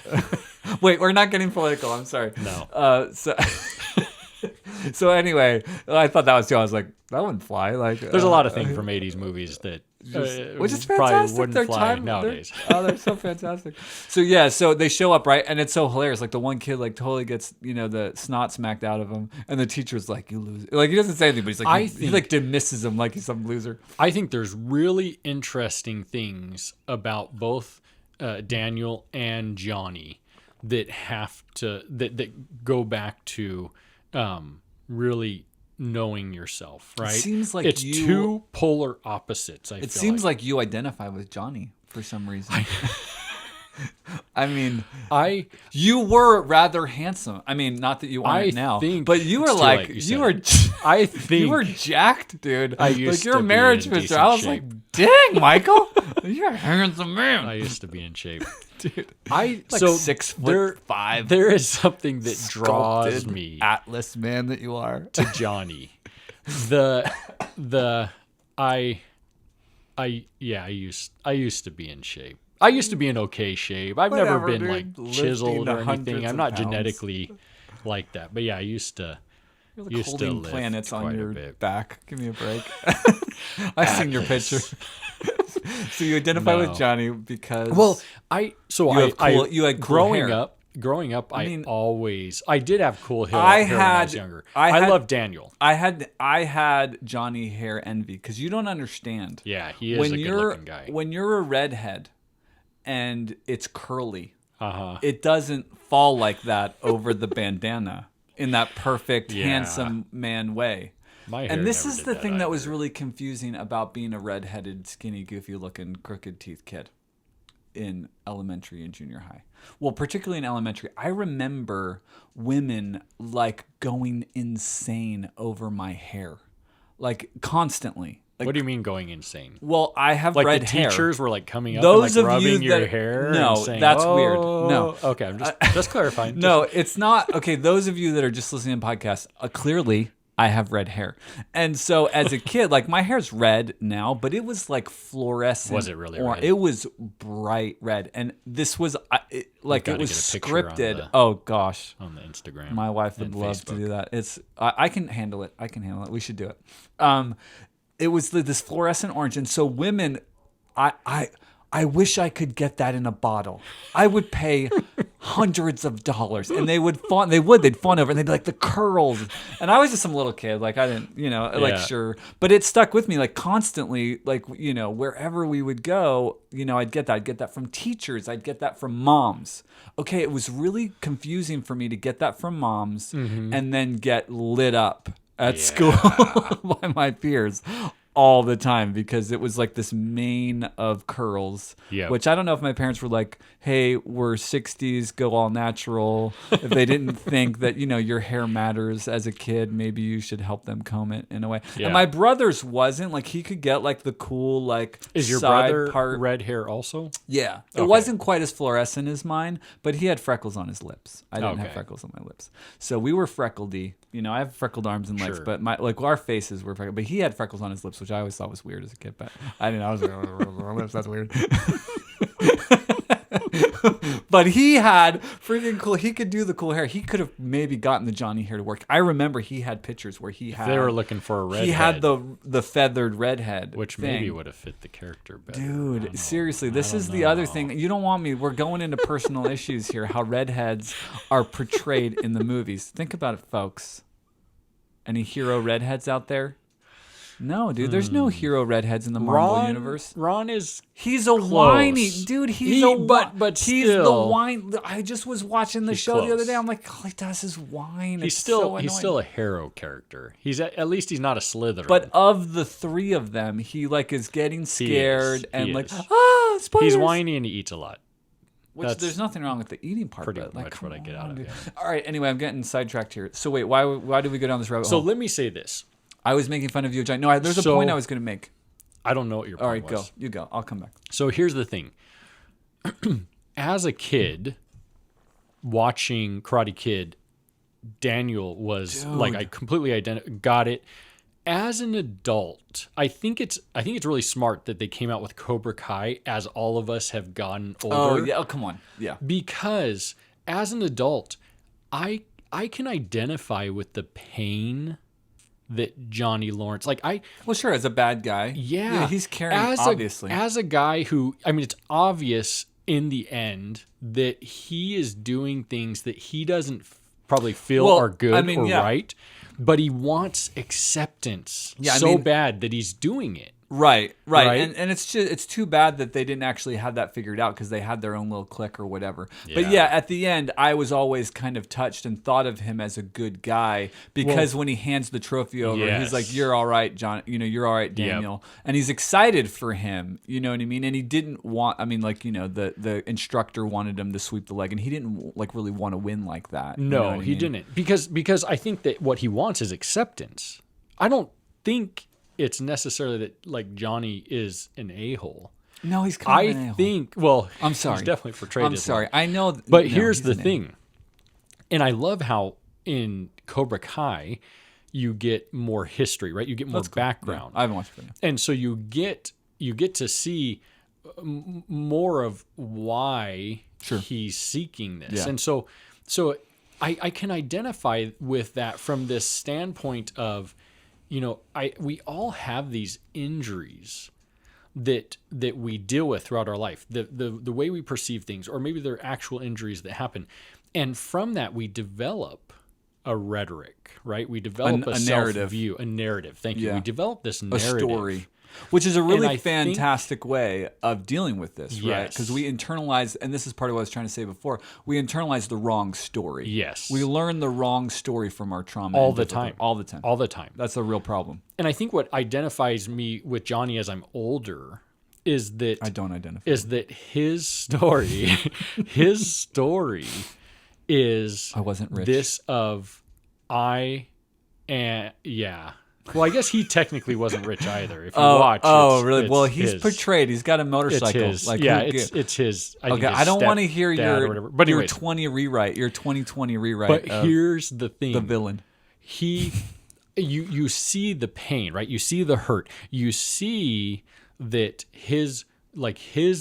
Wait, we're not getting political. I'm sorry.
No.
So anyway, I thought that was too. I was like, that wouldn't fly. Like,
there's a lot of things from '80s movies that
which is
probably
fantastic.
wouldn't
Their
fly
time
nowadays.
They're so fantastic. So they show up, right, and it's so hilarious. Like the one kid like totally gets the snot smacked out of him, and the teacher's like, "You lose." Like he doesn't say anything, but he's like, he like dismisses him like he's some loser.
I think there's really interesting things about both Daniel and Johnny that have to that go back to really knowing yourself, right?
It seems like
it's two polar opposites.
It seems like you identify with Johnny for some reason. I mean, you were rather handsome. I mean, not that you aren't now, but you were like you were. I think you were jacked, dude.
I used
like your
to
marriage
be in
picture. I was
shape.
like, dang, Michael, you're a handsome man.
I used to be in shape,
dude.
Like
so 6'5".
There is something that draws me,
Atlas man that you are,
to Johnny. I used to be in shape. I used to be in okay shape. I've never been like chiseled or anything. I'm not genetically like that. But yeah, I used to.
You're like holding planets on your
bit.
back. Give me a break. I've seen your picture. So you identify with Johnny because
you had
cool hair.
Growing up, I did have cool hair when I was younger. I loved Daniel.
I had Johnny hair envy because you don't understand.
Yeah, he is a good-looking guy.
When you're a redhead and it's curly, it doesn't fall like that over the bandana in that perfect handsome man way. And this is the thing that was really confusing about being a redheaded, skinny, goofy-looking, crooked teeth kid in elementary and junior high. Well, particularly in elementary, I remember women like going insane over my hair, like constantly. Like,
what do you mean going insane?
Well, I have
like
red
the
hair.
Teachers were like coming up
Those
and like
of you
rubbing your
that,
hair.
No,
and saying,
that's weird. No,
okay, I'm just clarifying.
No, it's not. Okay, those of you that are just listening to podcasts, clearly I have red hair, and so as a kid, like my hair's red now, but it was like fluorescent.
Was it really red?
It was bright red, and this was it was scripted. Oh gosh,
on the Instagram,
my wife would love
Facebook.
to do that. It's I can handle it. We should do it. It was this fluorescent orange, and so women, I wish I could get that in a bottle. I would pay hundreds of dollars, and they'd fawn over it, and they'd be like the curls. And I was just some little kid, like I didn't, sure, but it stuck with me like constantly, like wherever we would go, I'd get that from teachers, I'd get that from moms. Okay, it was really confusing for me to get that from moms and then get lit up at school by my peers. all the time because it was like this mane of curls, which I don't know if my parents were like, hey, we're 60s, go all natural. If they didn't think that, your hair matters as a kid, maybe you should help them comb it in a way. Yeah. And my brother's wasn't. Like, he could get like the cool, like,
is your
side
brother
part.
Red hair also?
Yeah. It wasn't quite as fluorescent as mine, but he had freckles on his lips. I didn't have freckles on my lips. So we were freckledy. I have freckled arms and legs, but our faces were freckled. But he had freckles on his lips, which I always thought was weird as a kid. But I didn't know. I was like, oh, lips, that's weird. But he had freaking cool. He could do the cool hair. He could have maybe gotten the Johnny hair to work. I remember he had pictures where he had.
They were looking for a redhead.
He had the feathered redhead,
which
thing.
Maybe would have fit the character better.
Dude, seriously, this is the other thing. You don't want me. We're going into personal issues here. How redheads are portrayed in the movies. Think about it, folks. Any hero redheads out there? No, dude. There's no hero redheads in the Marvel universe.
Ron is.
He's a whiny dude. But he's the whine. I just was watching the show the other day. I'm like, all he does is whine.
He's still a hero character. He's at least he's not a Slytherin.
But of the three of them, he like is getting scared spoilers.
He's whiny and he eats a lot.
Which there's nothing wrong with the eating part.
Pretty much what I get out of it.
All right. Anyway, I'm getting sidetracked here. So wait, why did we go down this rabbit hole?
So let me say this.
I was making fun of you, John. No, there's a point I was going to make.
I don't know what your point was.
All right, go. You go. I'll come back.
So here's the thing. As a kid, watching Karate Kid, Daniel was like, I completely got it. As an adult, I think it's really smart that they came out with Cobra Kai as all of us have gotten older.
Oh yeah, come on, yeah.
Because as an adult, I can identify with the pain that Johnny Lawrence,
sure, as a bad guy, yeah, he's carrying obviously
as a guy who, it's obvious in the end that he is doing things that he doesn't probably feel are good or right. But he wants acceptance bad that he's doing it.
Right. And it's too bad that they didn't actually have that figured out because they had their own little clique or whatever. Yeah. But yeah, at the end, I was always kind of touched and thought of him as a good guy because when he hands the trophy over, he's like, "You're all right, John. You're all right, Daniel." Yep. And he's excited for him. You know what I mean? And he didn't want. The instructor wanted him to sweep the leg, and he didn't really want to win like that.
No, he didn't because I think that what he wants is acceptance. I don't think it's necessarily that Johnny is an a-hole.
No, he's kind of an a-hole.
I think. Well,
I'm sorry.
He's definitely portrayed.
I'm sorry. I know.
But here's the thing, and I love how in Cobra Kai you get more history, right? You get more background.
Yeah, I haven't watched it.
And so you get to see more of why he's seeking this, and so I can identify with that from this standpoint of. We all have these injuries that we deal with throughout our life, the way we perceive things, or maybe they're actual injuries that happen. And from that, we develop a rhetoric, right? We develop a narrative view, a narrative. Thank you. We develop this narrative.
A story. Which is a really fantastic way of dealing with this, right? Because we internalize, and this is part of what I was trying to say before, we internalize the wrong story.
Yes.
We learn the wrong story from our trauma.
All the time.
That's a real problem.
And I think what identifies me with Johnny as I'm older is that...
I don't identify.
Is that his story, is...
I wasn't rich.
This of Well, I guess he technically wasn't rich either. If you watch,
really? Well, he's portrayed. He's got a motorcycle.
It's his. It's his.
I don't want to hear your 2020 rewrite.
But here's the thing:
the villain.
You see the pain, right? You see the hurt. You see that his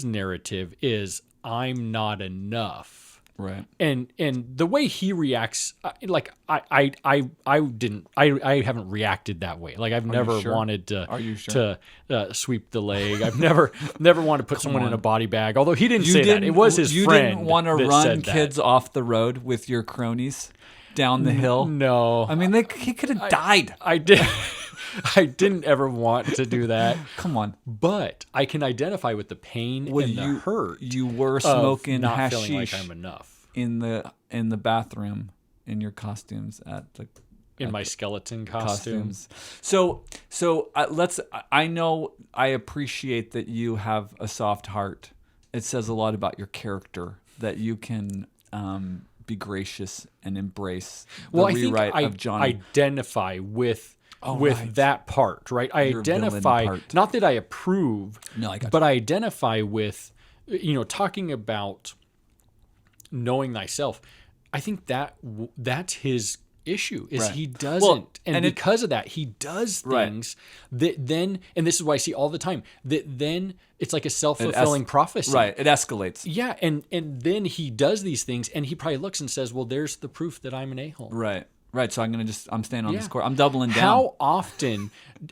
narrative is I'm not enough.
Right.
And the way he reacts, I haven't reacted that way. I've never wanted to sweep the leg. I've never wanted to put someone in a body bag. Although he didn't say that. It was his friend.
You didn't want to run kids off the road with your cronies down the hill?
No.
I mean, he could have died.
I did. I didn't ever want to do that.
Come on.
But I can identify with the pain and the hurt.
You were smoking
not
hashish
feeling like I'm enough.
in the bathroom in your costumes at the
in my skeleton costume.
costumes. So I know I appreciate that you have a soft heart. It says a lot about your character that you can be gracious and embrace the rewrite of Johnny.
Identify with
right.
that part, right? I
Your villain
identify,
part.
not that I approve,
No, I got
but I identify with, talking about knowing thyself. I think that's his issue is
Right.
he doesn't.
Well,
and
and
because of that, he does
Right.
things that then, and this is what I see all the time, that then it's like a self-fulfilling prophecy.
Right. It escalates.
Yeah. And then he does these things and he probably looks and says, well, there's the proof that I'm an a-hole.
Right. Right. So I'm staying on
Yeah.
this court. I'm doubling down.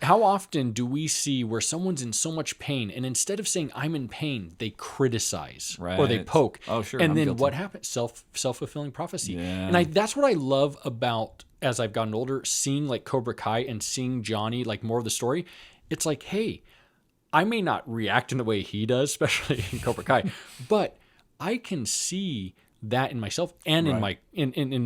How often do we see where someone's in so much pain and instead of saying I'm in pain, they criticize or they
Right.
poke.
Oh, sure,
And
I'm
then
guilty.
what happens? Self-fulfilling prophecy.
Yeah.
And that's what I love about, as I've gotten older, seeing like Cobra Kai and seeing Johnny, like more of the story. It's like, hey, I may not react in the way he does, especially in Cobra Kai, but I can see that in myself and in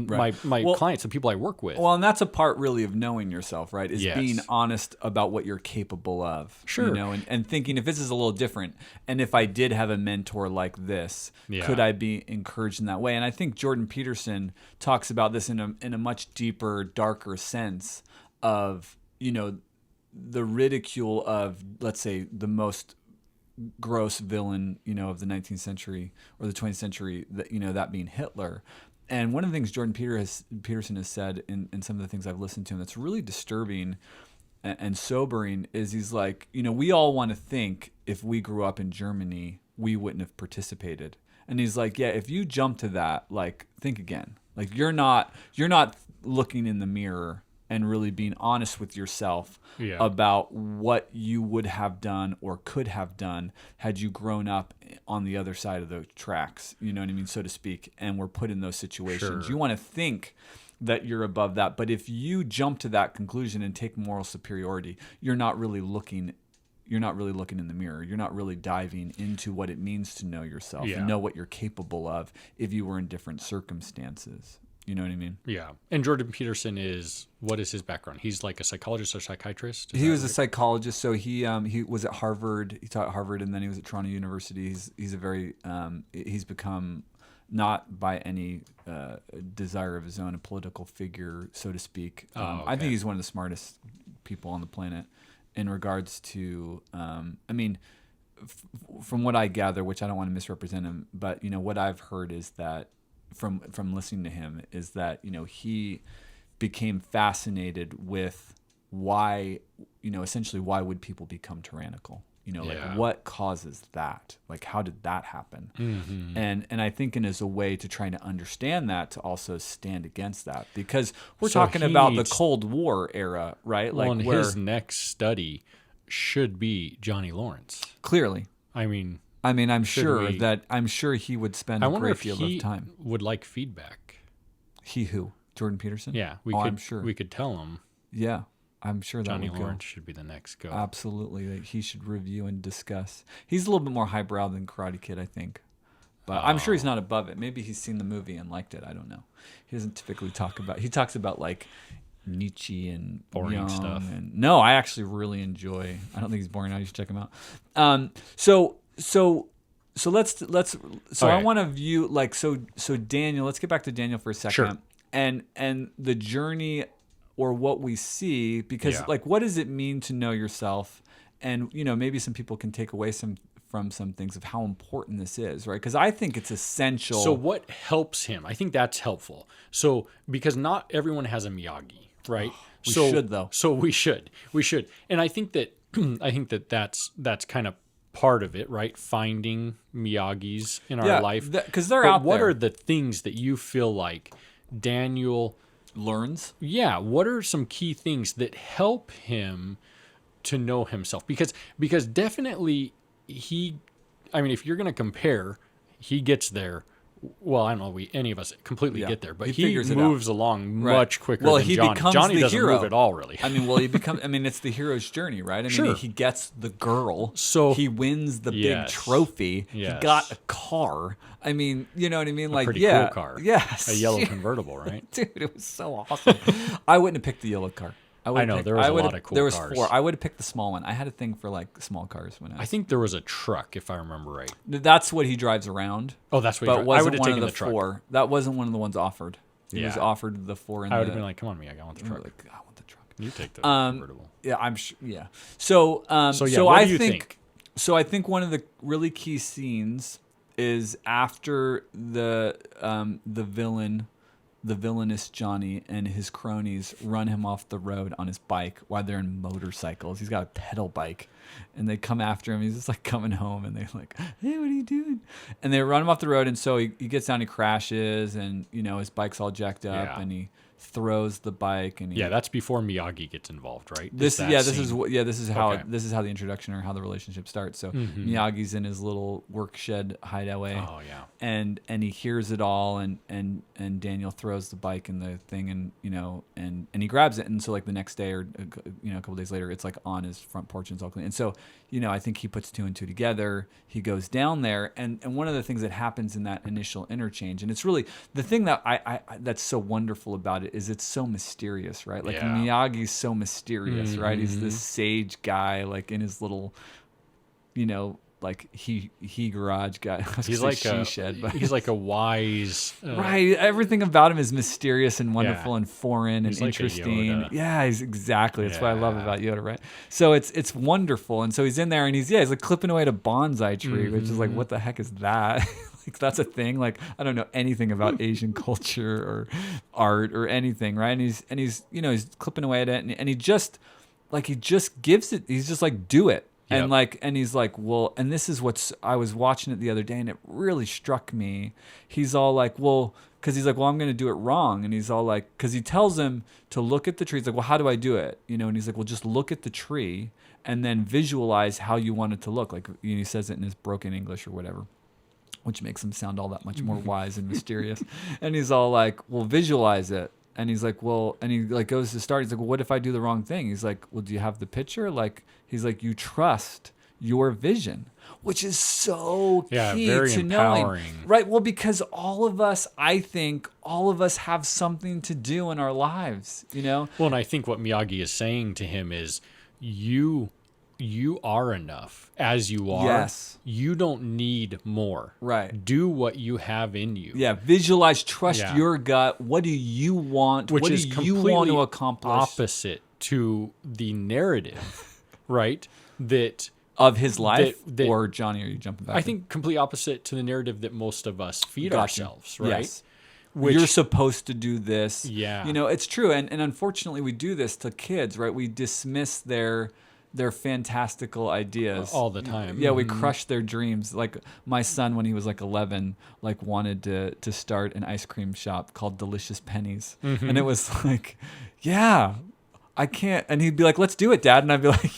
Right.
my
Well,
clients, the people I work with.
Well, and that's a part really of knowing yourself, right? Is
Yes.
being honest about what you're capable of.
Sure.
And thinking if this is a little different, and if I did have a mentor like this,
Yeah.
could I be encouraged in that way? And I think Jordan Peterson talks about this in a much deeper, darker sense of, the ridicule of, let's say, the most gross villain, of the 19th century or the 20th century, that being Hitler. And one of the things Jordan Peterson has said in some of the things I've listened to him that's really disturbing and sobering is he's like, we all want to think if we grew up in Germany, we wouldn't have participated. And he's like, yeah, if you jump to that, like, think again. Like, you're not looking in the mirror and really being honest with yourself about what you would have done or could have done had you grown up on the other side of the tracks, you know what I mean, so to speak, and were put in those situations.
Sure.
You want to think that you're above that, but if you jump to that conclusion and take moral superiority, you're not really looking in the mirror. You're not really diving into what it means to know yourself and know what you're capable of if you were in different circumstances. You know what I mean?
Yeah. And Jordan Peterson what is his background? He's like a psychologist or psychiatrist?
He was a psychologist, so he was at Harvard. He taught at Harvard, and then he was at Toronto University. He's a very he's become, not by any desire of his own, a political figure, so to speak.
Okay.
I think he's one of the smartest people on the planet in regards to. From what I gather, which I don't want to misrepresent him, but what I've heard is that. From listening to him is that he became fascinated with why essentially why would people become tyrannical, like what causes that, like how did that happen, and I think as a way to try to understand that, to also stand against that, because we're talking about the Cold War era, right?
Well, like his next study should be Johnny Lawrence.
Clearly, I'm sure he would spend a great deal of time.
Would like feedback.
He who? Jordan Peterson?
Yeah,
I'm sure.
We could tell him.
Yeah, I'm sure that
Johnny
would
Lawrence
go.
should be the next go.
Absolutely, like he should review and discuss. He's a little bit more highbrow than Karate Kid, I think, but I'm sure he's not above it. Maybe he's seen the movie and liked it. I don't know. He doesn't typically talk about. He talks about like Nietzsche and
boring
Jung
stuff.
And, no, I actually really enjoy. I don't think he's boring. You should check him out. So let's I want to view so Daniel, let's get back to Daniel for a second.
Sure.
And the journey or what we see, because what does it mean to know yourself? And maybe some people can take away from some things of how important this is, right? Because I think it's essential.
So what helps him? I think that's helpful. So because not everyone has a Miyagi, right?
We should though.
So we should. And I think that that's kind of part of it, right? Finding Miyagis in our life,
because they're out there.
What are the things that you feel like Daniel
learns?
Yeah, what are some key things that help him to know himself? Because definitely if you're going to compare, he gets there well, I don't know, any of us completely get there, but he
figures it
moves
out.
along
Right.
much quicker
Well,
than
he
Johnny.
becomes
Johnny
the
doesn't
hero.
move at all, really.
I mean, well, it's the hero's journey, right? I mean,
Sure.
he gets the girl.
So-
he wins the big
Yes.
trophy.
Yes.
He got a car. I mean, you know what I mean? Like,
pretty
yeah,
cool car.
Yes,
A yellow convertible, right?
Dude, it was so awesome. I wouldn't have picked the yellow car.
I know, there was a lot of cool
There was
cars.
4. I would have picked the small one. I had a thing for like small cars when
I think there was a truck, if I remember right.
That's what he drives around.
Oh, that's what
But
I would
wasn't
have
one
taken
of
the
the
truck.
4. That wasn't one of the ones offered. He was
Yeah.
offered the 4 in
I would
the.
have been like, come on, Miyagi, I want the truck.
Like, I want the truck.
You take the convertible.
Yeah, I'm sure. Yeah. So,
So, yeah,
so
what
I
do you
think,
think?
So I think one of the really key scenes is after the villainous Johnny and his cronies run him off the road on his bike while they're in motorcycles. He's got a pedal bike, and they come after him. He's just like coming home, and they're like, "Hey, what are you doing?" And they run him off the road, and so he gets down, he crashes, and his bike's all jacked up,
Yeah.
and he throws the bike, and he,
Yeah, that's before Miyagi gets involved, right?
this
That
is
scene.
how
Okay.
this is how the introduction or how the relationship starts. So
Mhm.
Miyagi's in his little work shed hideaway,
Oh, yeah.
and he hears it all, and Daniel throws the bike in the thing, and and he grabs it, and so like the next day or a couple days later, it's like on his front porch and it's all clean. And so I think he puts 2 and 2 together. He goes down there, and one of the things that happens in that initial interchange, and it's really the thing that I that's so wonderful about it is it's so mysterious, right? Like
Yeah.
Miyagi's so mysterious, right? He's this
Mhm.
sage guy, like in his little, like he garage guy. I was
He's
gonna
like
say
a
she shed, but
he's like a wise
right. Everything about him is mysterious and wonderful
Yeah.
and foreign and
He's like a
interesting.
Yoda.
Yeah, he's exactly. That's what I love
Yeah.
about Yoda, right? So it's wonderful. And so he's in there and he's like clipping away at a bonsai tree, which is like,
Mhm.
what the heck is that? Like that's a thing. Like I don't know anything about Asian culture or art or anything, right? And he's he's clipping away at it, and he just gives it. He's just like, do it.
Yep.
And he's like, well, and this is I was watching it the other day, and it really struck me. He's all like, well, because he's like, well, I'm going to do it wrong. And he's all like, because he tells him to look at the tree. He's like, well, how do I do it? And he's like, well, just look at the tree and then visualize how you want it to look. Like, he says it in his broken English or whatever, which makes him sound all that much more wise and mysterious. And he's all like, well, visualize it. And he's like, well, and he like goes to start. He's like, well, what if I do the wrong thing? He's like, well, do you have the picture? Like, he's like, you trust your vision, which is so key
very
to
empowering.
knowing, right? Well, because I think all of us have something to do in our lives,
Well, and I think what Miyagi is saying to him is, you are enough as you are.
Yes.
You don't need more.
Right.
Do what you have in you.
Yeah. Visualize, trust
Yeah.
your gut. What do you want?
Which
what
is
do you
completely
want to accomplish?
opposite to the narrative, right? That
Of his life,
that-
or Johnny? Are you jumping back?
I think complete opposite to the narrative that most of us feed
Gotcha.
ourselves, right?
Yes.
Which
You're supposed to do this.
Yeah.
It's true. And unfortunately, we do this to kids, right? We dismiss their fantastical ideas
all the time.
Yeah, we
Mhm.
crush their dreams. Like my son, when he was like 11, like wanted to start an ice cream shop called Delicious Pennies,
Mm-hmm.
and it was like, yeah, I can't. And he'd be like, "Let's do it, Dad." And I'd be like,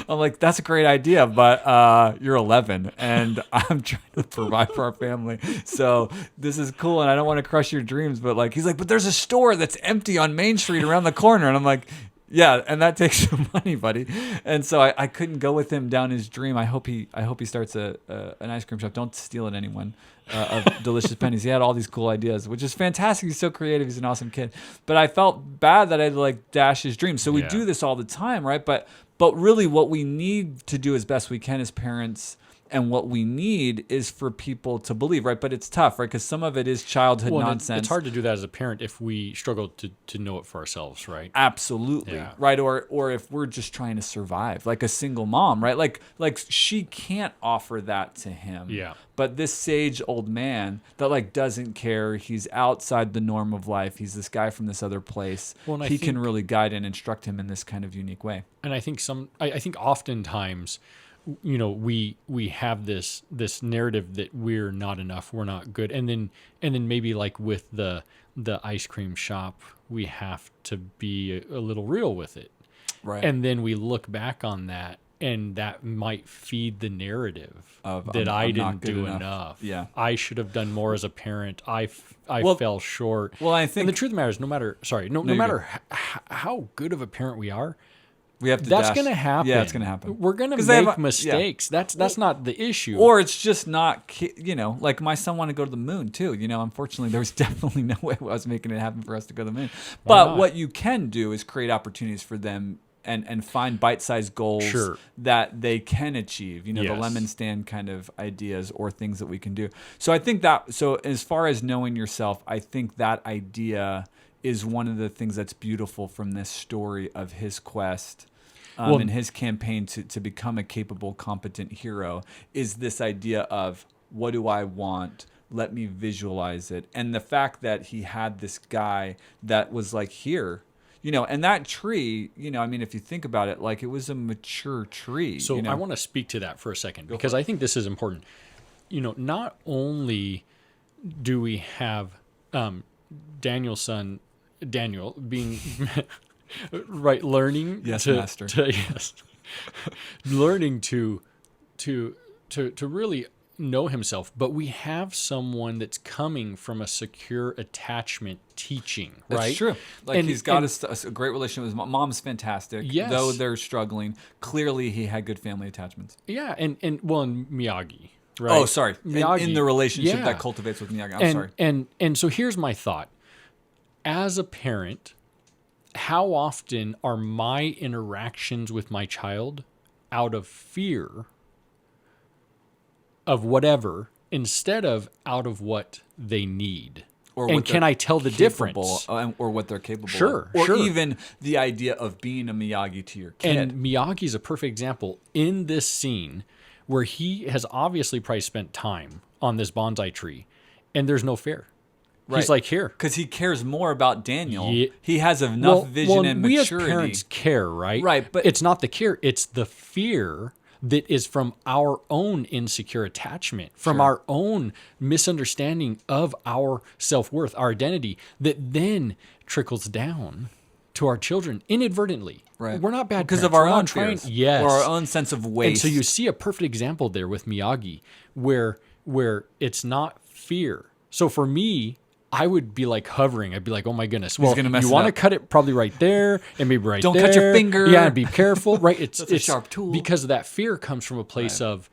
I'm like, "That's a great idea, but you're 11, and I'm trying to provide for our family. So this is cool, and I don't want to crush your dreams." But like, he's like, "But there's a store that's empty on Main Street around the corner," and I'm like, yeah, and that takes some money, buddy. And so I couldn't go with him down his dream. I hope he starts an ice cream shop. Don't steal it, anyone. Of Delicious Pennies. He had all these cool ideas, which is fantastic. He's so creative. He's an awesome kid. But I felt bad that I had to like dash his dreams. So we
Yeah.
do this all the time, right? But really, what we need to do as best we can as parents. And what we need is for people to believe, right? But it's tough, right? Because some of it is childhood
Well, and
nonsense.
it's hard to do that as a parent if we struggle to know it for ourselves, right?
Absolutely.
Yeah.
Right. Or if we're just trying to survive, like a single mom, right? Like she can't offer that to him.
Yeah.
But this sage old man that like doesn't care, he's outside the norm of life. He's this guy from this other place.
Well, and I
he can
think-
really guide and instruct him in this kind of unique way.
And I think I think oftentimes, we have this narrative that we're not enough, we're not good, and then maybe like with the ice cream shop, we have to be a little real with it,
Right.
and then we look back on that and that might feed the narrative
Of,
that
I'm
I
not
didn't
good
do
enough.
enough.
Yeah.
I should have done more as a parent. I
Well-
fell short.
Well, I think
and the truth of the matter is, no matter
you're
matter how good of a parent we are,
we have to.
that's
dash.
going to happen.
Yeah, it's going to happen.
We're going to
'Cause they have
make
a-
mistakes. That's not the issue.
Or it's just not, like my son wanted to go to the moon too. Unfortunately, there was definitely no way I was making it happen for us to go to the moon. But
not?
what you can do is create opportunities for them and find bite-sized goals
Sure.
that they can achieve. The
Yes.
lemon stand kind of ideas or things that we can do. So I think that, so as far as knowing yourself, I think that idea is one of the things that's beautiful from this story of his quest. And his campaign to become a capable, competent hero is this idea of, what do I want? Let me visualize it. And the fact that he had this guy that was like, here, and that tree, if you think about it, like it was a mature tree.
So I want to speak to that for a second, because I think this is important. Not only do we have Daniel's son, Daniel, being... right, learning
Yes,
to,
master.
yes, learning to really know himself, but we have someone that's coming from a secure attachment teaching, right?
That's true. Like
And-
he's got
and-
a great relationship with his mom's fantastic.
Yes.
Though they're struggling, clearly he had good family attachments.
Yeah, and Miyagi, right?
Oh, sorry.
Miyagi.
In the relationship
Yeah.
that cultivates with Miyagi. I'm sorry.
And so here's my thought. As a parent, how often are my interactions with my child out of fear of whatever instead of out of what they need?
Or
and
what
can
they're
I tell the
capable
difference?
or what they're capable
Sure,
of. Or
sure.
even the idea of being a Miyagi to your kid.
And Miyagi's a perfect example in this scene where he has obviously probably spent time on this bonsai tree and there's no fear. He's like, here.
Because he cares more about Daniel.
Yeah.
He has enough vision and
we as
maturity.
parents care, right?
Right, but-
it's not the care; it's the fear that is from our own insecure attachment, from
Sure.
our own misunderstanding of our self-worth, our identity, that then trickles down to our children inadvertently.
Right.
We're not bad
because
parents.
of our
We're
own
not trying.
fears.
Yes.
Or our own sense of waste.
And so you see a perfect example there with Miyagi, where it's not fear. So for me, I would be like hovering. I'd be like, oh my goodness. Well,
gonna mess
you
it
want to
up.
cut it probably right there and maybe right
Don't
there.
cut your finger.
Yeah, and be careful. Right. It's
That's a sharp tool.
Because that fear comes from a place of,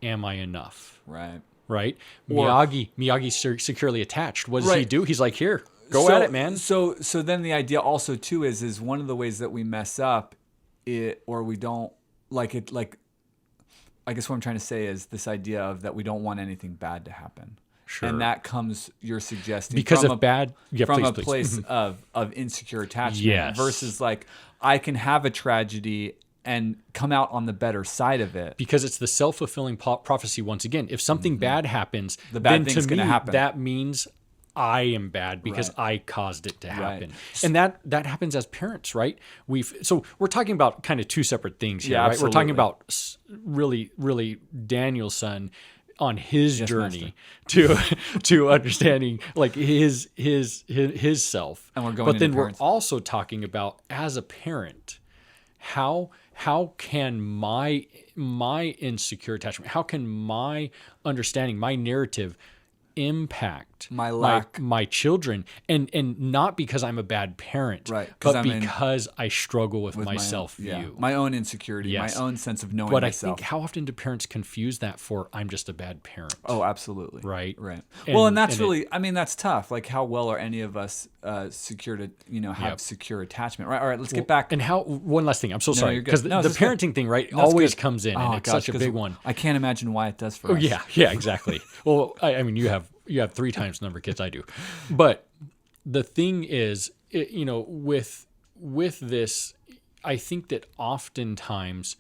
am I enough?
Right.
Right.
Or-
Miyagi's securely attached. What does he
Right.
do? He's like, here, go
So-
at it, man.
So then the idea also too is one of the ways that we mess up or we don't like it, like I guess what I'm trying to say is this idea of that we don't want anything bad to happen.
Sure.
And that comes, you're suggesting,
Because
from
of bad. Yeah,
from
please,
a
please.
place of insecure attachment
Yes.
versus like I can have a tragedy and come out on the better side of it.
Because it's the self-fulfilling prophecy once again. If something bad happens,
The bad
then
thing's
to
gonna
me,
happen.
that means I am bad because
Right.
I caused it to happen.
Right.
And that happens as parents, right? So we're talking about kind of two separate things here,
Yeah,
right?
absolutely.
We're talking about really Daniel's son on his journey to understanding like his self.
And we're going
but
into
then we're
parents.
also talking about as a parent, how can my insecure attachment, how can my understanding, my narrative impact
My lack.
my children, and not because I'm a bad parent,
Right, 'cause
but
I'm in-
because I struggle with my
own-
self-view.
yeah, my own insecurity,
Yes.
my own sense of knowing
But I
myself.
think how often do parents confuse that for I'm just a bad parent?
Oh, absolutely.
Right.
Right.
And-
Well, and that's
and
really, I mean, that's tough. Like, how well are any of us secure to, have
Yep.
secure attachment? Right. All right. Let's get back.
And how? One last thing. I'm so sorry
you're good.
because
No,
the
this is good.
parenting thing, right,
No, it's
always
good.
comes in,
Oh,
and it's
gosh,
such a
'cause
big one.
I can't imagine why it does for
Oh
us.
yeah, exactly. Well, I mean, you have 3 times the number of kids I do, but the thing is, with this, I think that oftentimes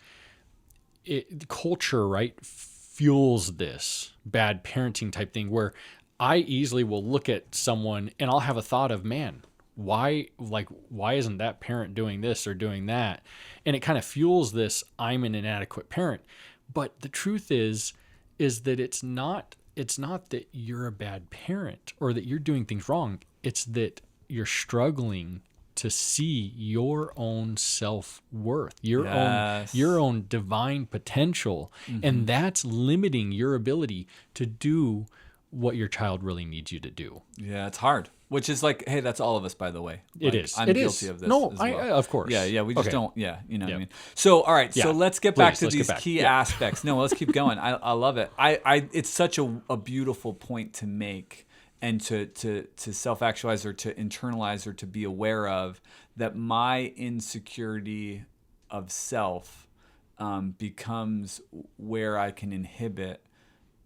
culture, right, fuels this bad parenting type thing where I easily will look at someone and I'll have a thought of, man, why isn't that parent doing this or doing that? And it kind of fuels this, I'm an inadequate parent. But the truth is that it's not that you're a bad parent or that you're doing things wrong. It's that you're struggling to see your own self-worth, your
Yes.
own divine potential, and that's limiting your ability to do what your child really needs you to do.
Yeah, it's hard. Which is like, hey, that's all of us, by the way.
It
Like,
is.
I'm
It
guilty
is.
of this.
No,
as well.
of course.
Yeah, we just
Okay.
don't. Yeah, you know what I
Yep.
mean. So, all right. So
Yeah.
let's get back
Please,
to
let's
these
get back.
key
Yeah.
aspects. No, let's keep going. I love it. It's such a beautiful point to make and to self-actualize or to internalize or to be aware of that my insecurity of self becomes where I can inhibit.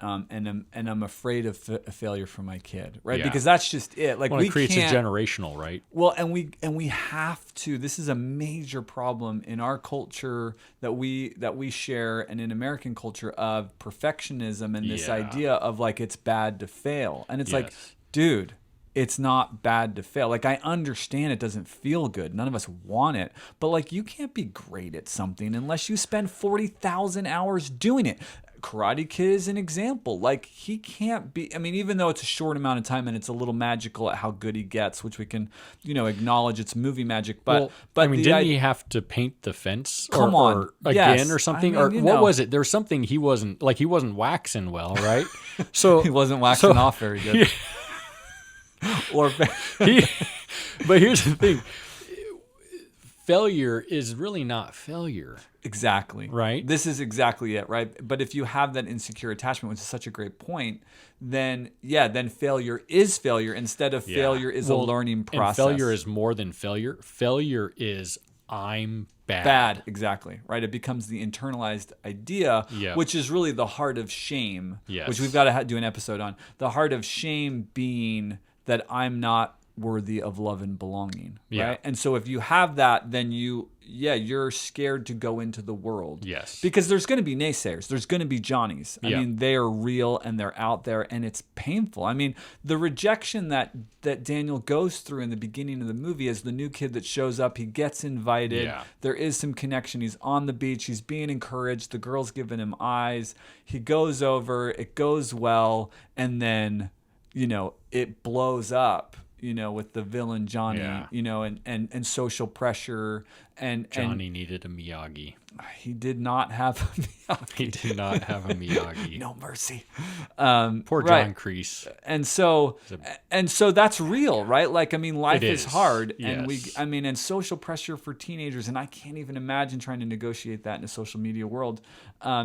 And I'm afraid of a failure for my kid, right?
Yeah.
Because that's just it. Like
Well,
we
it creates
can't,
a generational, right?
well, and we have to. This is a major problem in our culture that we share, and in American culture of perfectionism and this
Yeah.
idea of like it's bad to fail, and it's like,
Yes.
dude, it's not bad to fail. Like I understand it doesn't feel good. None of us want it, but like you can't be great at something unless you spend 40,000 hours doing it. Karate Kid is an example. Like he can't be, I mean, even though it's a short amount of time and it's a little magical at how good he gets, which we can, acknowledge it's movie magic. But
I mean, didn't he have to paint the fence
Come on.
or again
Yes.
or something?
I mean,
or what was it? There was something he wasn't waxing well, right? So
he wasn't waxing off very good. Or
but here's the thing. Failure is really not failure.
Exactly.
Right?
This is exactly it, right? But if you have that insecure attachment, which is such a great point, then failure is failure instead of failure is a learning process.
And failure is more than failure. Failure is I'm bad.
Bad, exactly, right? It becomes the internalized idea,
Yeah.
which is really the heart of shame,
Yes.
which we've got to do an episode on. The heart of shame being that I'm not worthy of love and belonging,
Yeah.
right? And so if you have that, then you're scared to go into the world.
Yes.
Because there's going to be naysayers. There's going to be Johnnies. I
Yeah.
mean, they are real and they're out there and it's painful. I mean, the rejection that Daniel goes through in the beginning of the movie is the new kid that shows up. He gets invited.
Yeah.
There is some connection. He's on the beach. He's being encouraged. The girl's giving him eyes. He goes over. It goes well. And then, it blows up. With the villain Johnny,
Yeah.
and social pressure and
Johnny needed a Miyagi.
he did not have a Miyagi.
He did not have a Miyagi.
No mercy.
Poor
right.
John Kreese.
And so that's real, right? Like, I mean, life
It
is
is.
hard,
Yes.
and social pressure for teenagers, and I can't even imagine trying to negotiate that in a social media world,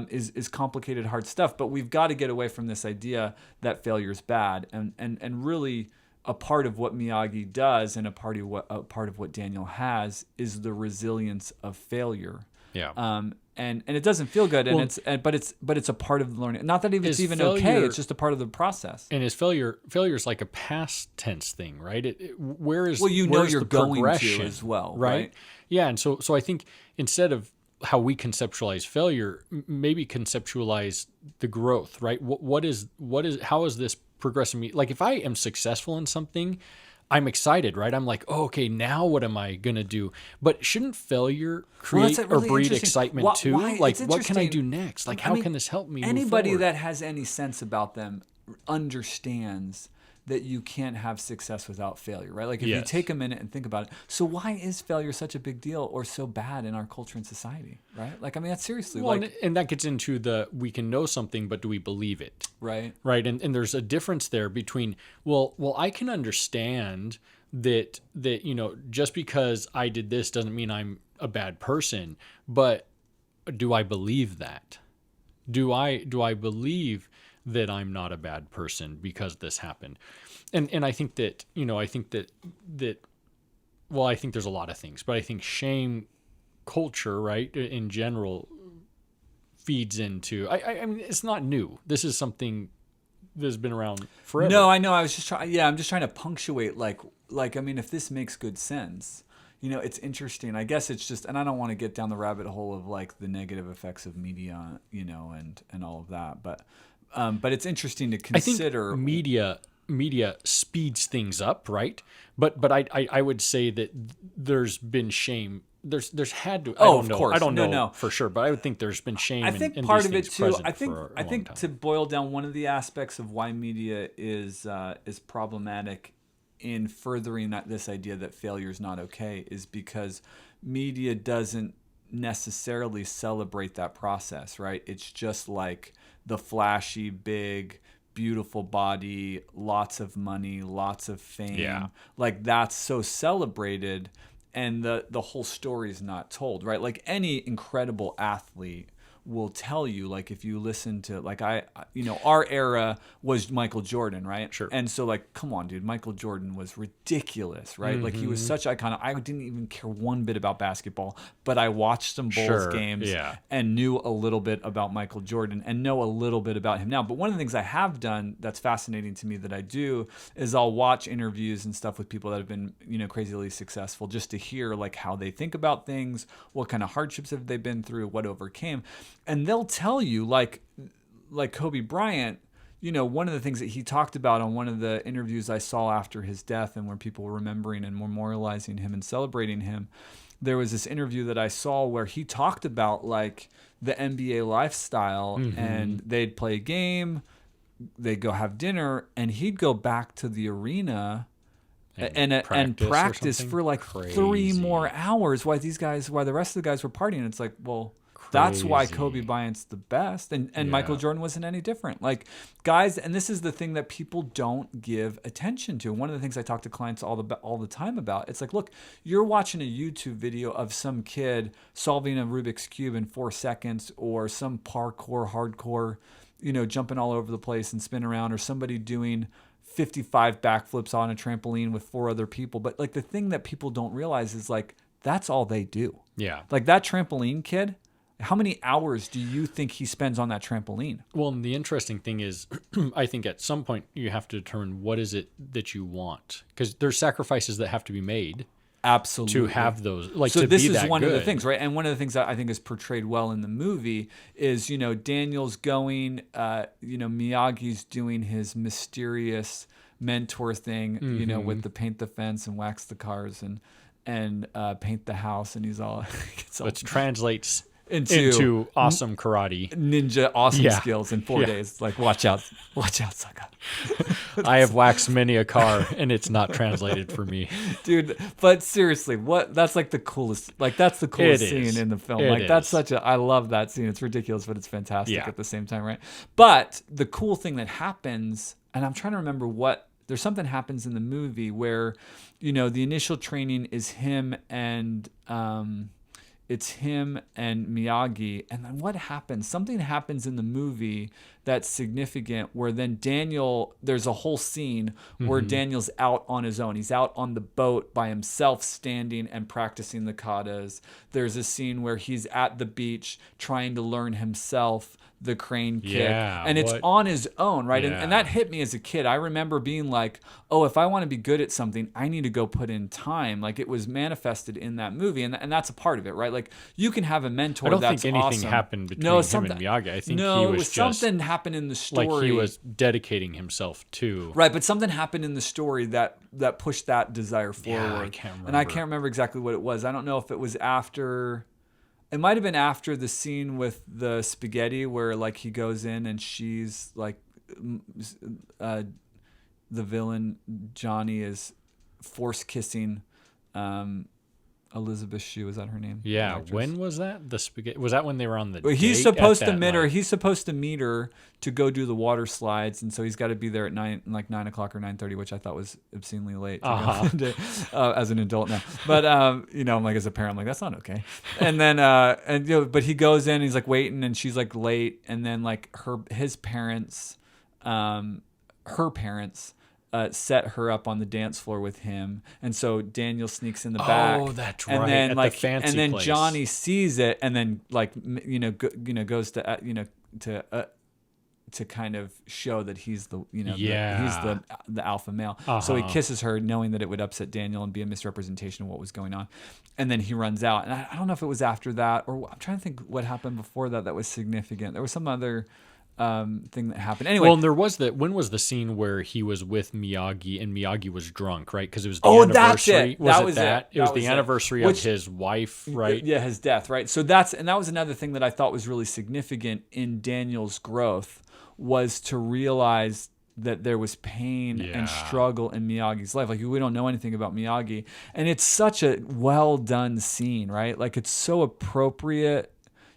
is complicated, hard stuff. But we've got to get away from this idea that failure is bad, and really. A part of what Miyagi does and a part of what Daniel has is the resilience of failure.
Yeah.
And it doesn't feel good,
Well,
but it's a part of the learning. Not that it's
Is
even okay;
failure-
it's just a part of the process.
And is failure is like a past tense thing, right? Where's
Well,
where's
you're
the
going to
progression,
as well,
right?
right?
Yeah, and so I think instead of how we conceptualize failure, maybe conceptualize the growth, right? How is this progressing me? Like if I am successful in something, I'm excited, right? I'm like, oh, okay, now what am I gonna do? But shouldn't failure create
that's
or
really
breed
interesting.
excitement too?
Why?
Like,
It's
what can I
interesting.
do next? Like, how can this help me?
Anybody
move forward?
that has any sense about them understands that you can't have success without failure, right? Like if you
Yes.
take a minute and think about it. So why is failure such a big deal or so bad in our culture and society, right? Like, I mean, that's seriously
Well,
like,
and that gets into we can know something, but do we believe it?
right?
Right. And there's a difference there between, well, I can understand that, just because I did this doesn't mean I'm a bad person, but do I believe that? Do I believe that I'm not a bad person because this happened? And I think that, I think there's a lot of things, but I think shame culture, right, in general feeds into, I mean, it's not new. This is something that's been around forever.
No, I know. I was just trying. Yeah, I'm just trying to punctuate. Like, I mean, if this makes good sense, it's interesting. I guess it's just, and I don't want to get down the rabbit hole of like the negative effects of media, and all of that. But it's interesting to consider.
I think media speeds things up, right? But I would say that there's been shame. There's had to. I don't
of
know.
course.
I don't know
No.
for sure, but I would think there's been shame.
I think
in
part
these
of it
things
too.
present
I think
for a long time.
to boil down one of the aspects of why media is problematic in furthering this idea that failure is not okay is because media doesn't necessarily celebrate that process, right? It's just like the flashy, big, beautiful body, lots of money, lots of fame.
Yeah.
Like that's so celebrated, and the whole story is not told, right? Like any incredible athlete will tell you, like if you listen to like our era was Michael Jordan, right?
Sure.
And so like, come on, dude, Michael Jordan was ridiculous, right? Like he was such iconic. I didn't even care one bit about basketball, but I watched some Bulls games and knew a little bit about Michael Jordan and know a little bit about him now. But one of the things I have done that's fascinating to me that I do is I'll watch interviews and stuff with people that have been, crazily successful, just to hear like how they think about things, what kind of hardships have they been through, what overcame. And they'll tell you, like Kobe Bryant, one of the things that he talked about on one of the interviews I saw after his death and where people were remembering and memorializing him and celebrating him, there was this interview that I saw where he talked about like the NBA lifestyle, and they'd play a game, they'd go have dinner, and he'd go back to the arena and practice for like 3 more hours while the rest of the guys were partying. It's like, well, that's why Kobe Bryant's the best, and Michael Jordan wasn't any different. Like guys, and this is the thing that people don't give attention to. One of the things I talk to clients all the time about, it's like, look, you're watching a YouTube video of some kid solving a Rubik's Cube in 4 seconds, or some hardcore, jumping all over the place and spin around, or somebody doing 55 backflips on a trampoline with 4 other people. But like the thing that people don't realize is like, that's all they do.
Yeah.
Like that trampoline kid, how many hours do you think he spends on that trampoline?
Well, and the interesting thing is, I think at some point you have to determine what is it that you want, because there's sacrifices that have to be made.
Absolutely.
To have those, like,
so
to
this
be
is
that
one
good.
of the things, right? And one of the things that I think is portrayed well in the movie is, Daniel's going, Miyagi's doing his mysterious mentor thing, with the paint the fence and wax the cars and paint the house, and he's all,
which translates
into
awesome karate,
ninja skills in 4 days. Like, watch out, Saka.
I have waxed many a car, and it's not translated for me,
dude. But seriously, that's like the coolest. Like that's the coolest scene in the film. That's I love that scene. It's ridiculous, but it's fantastic at the same time, right? But the cool thing that happens, and I'm trying to remember there's something happens in the movie where, the initial training is him and it's him and Miyagi. And then what happens? Something happens in the movie that's significant, where then there's a whole scene where Daniel's out on his own. He's out on the boat by himself, standing and practicing the katas. There's a scene where he's at the beach trying to learn himself the crane kick, and it's on his own, right? And that hit me as a kid. I remember being like, oh, if I want to be good at something, I need to go put in time. Like it was manifested in that movie, and that's a part of it, right? Like you can have a mentor.
I don't
that's
think anything
awesome.
happened between him and Miyagi. I think he was just
something happened in the story.
Like he was dedicating himself to.
Right, but something happened in the story that pushed that desire forward.
Yeah, I can't remember.
And I can't remember exactly what it was. I don't know if it was after. It might have been after the scene with the spaghetti where like he goes in and she's like, the villain Johnny is force kissing Elizabeth Shue. Is that her name?
Yeah. When was that? The spaghetti, was that when they were on the date?
He's supposed to meet her. He's supposed to meet her to go do the water slides, and so he's got to be there at 9 o'clock or 9:30, which I thought was obscenely late as an adult now. But I'm like, as a parent, I'm like, that's not okay. And then but he goes in, and he's like waiting, and she's like late, and then like her parents set her up on the dance floor with him, and so Daniel sneaks in the back.
Oh, that's
and
right.
Then
at
like,
the fancy
and then
place.
Johnny sees it, and then like goes to to kind of show that he's the he's the alpha male. So he kisses her, knowing that it would upset Daniel and be a misrepresentation of what was going on. And then he runs out. And I don't know if it was after that, or I'm trying to think what happened before that was significant. There was some other thing that happened. Anyway,
well, and there was when was the scene where he was with Miyagi and Miyagi was drunk, right? Because it was the anniversary. It was the anniversary of his wife, right?
Yeah, his death, right? So that was another thing that I thought was really significant in Daniel's growth, was to realize that there was pain
Yeah.
and struggle in Miyagi's life. Like, we don't know anything about Miyagi. And it's such a well done scene, right? Like, it's so appropriate,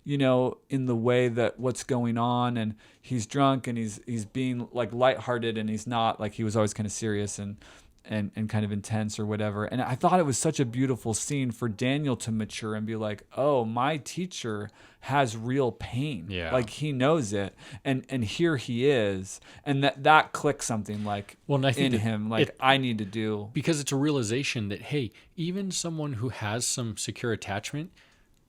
in the way that what's going on, and he's drunk and he's being like lighthearted, and he's not, like, he was always kind of serious and kind of intense or whatever. And I thought it was such a beautiful scene for Daniel to mature and be like, oh, my teacher has real pain.
Yeah.
Like, he knows it. And here he is. And that clicked something like
Well, and I think
in him, like, I need to do.
Because it's a realization that, hey, even someone who has some secure attachment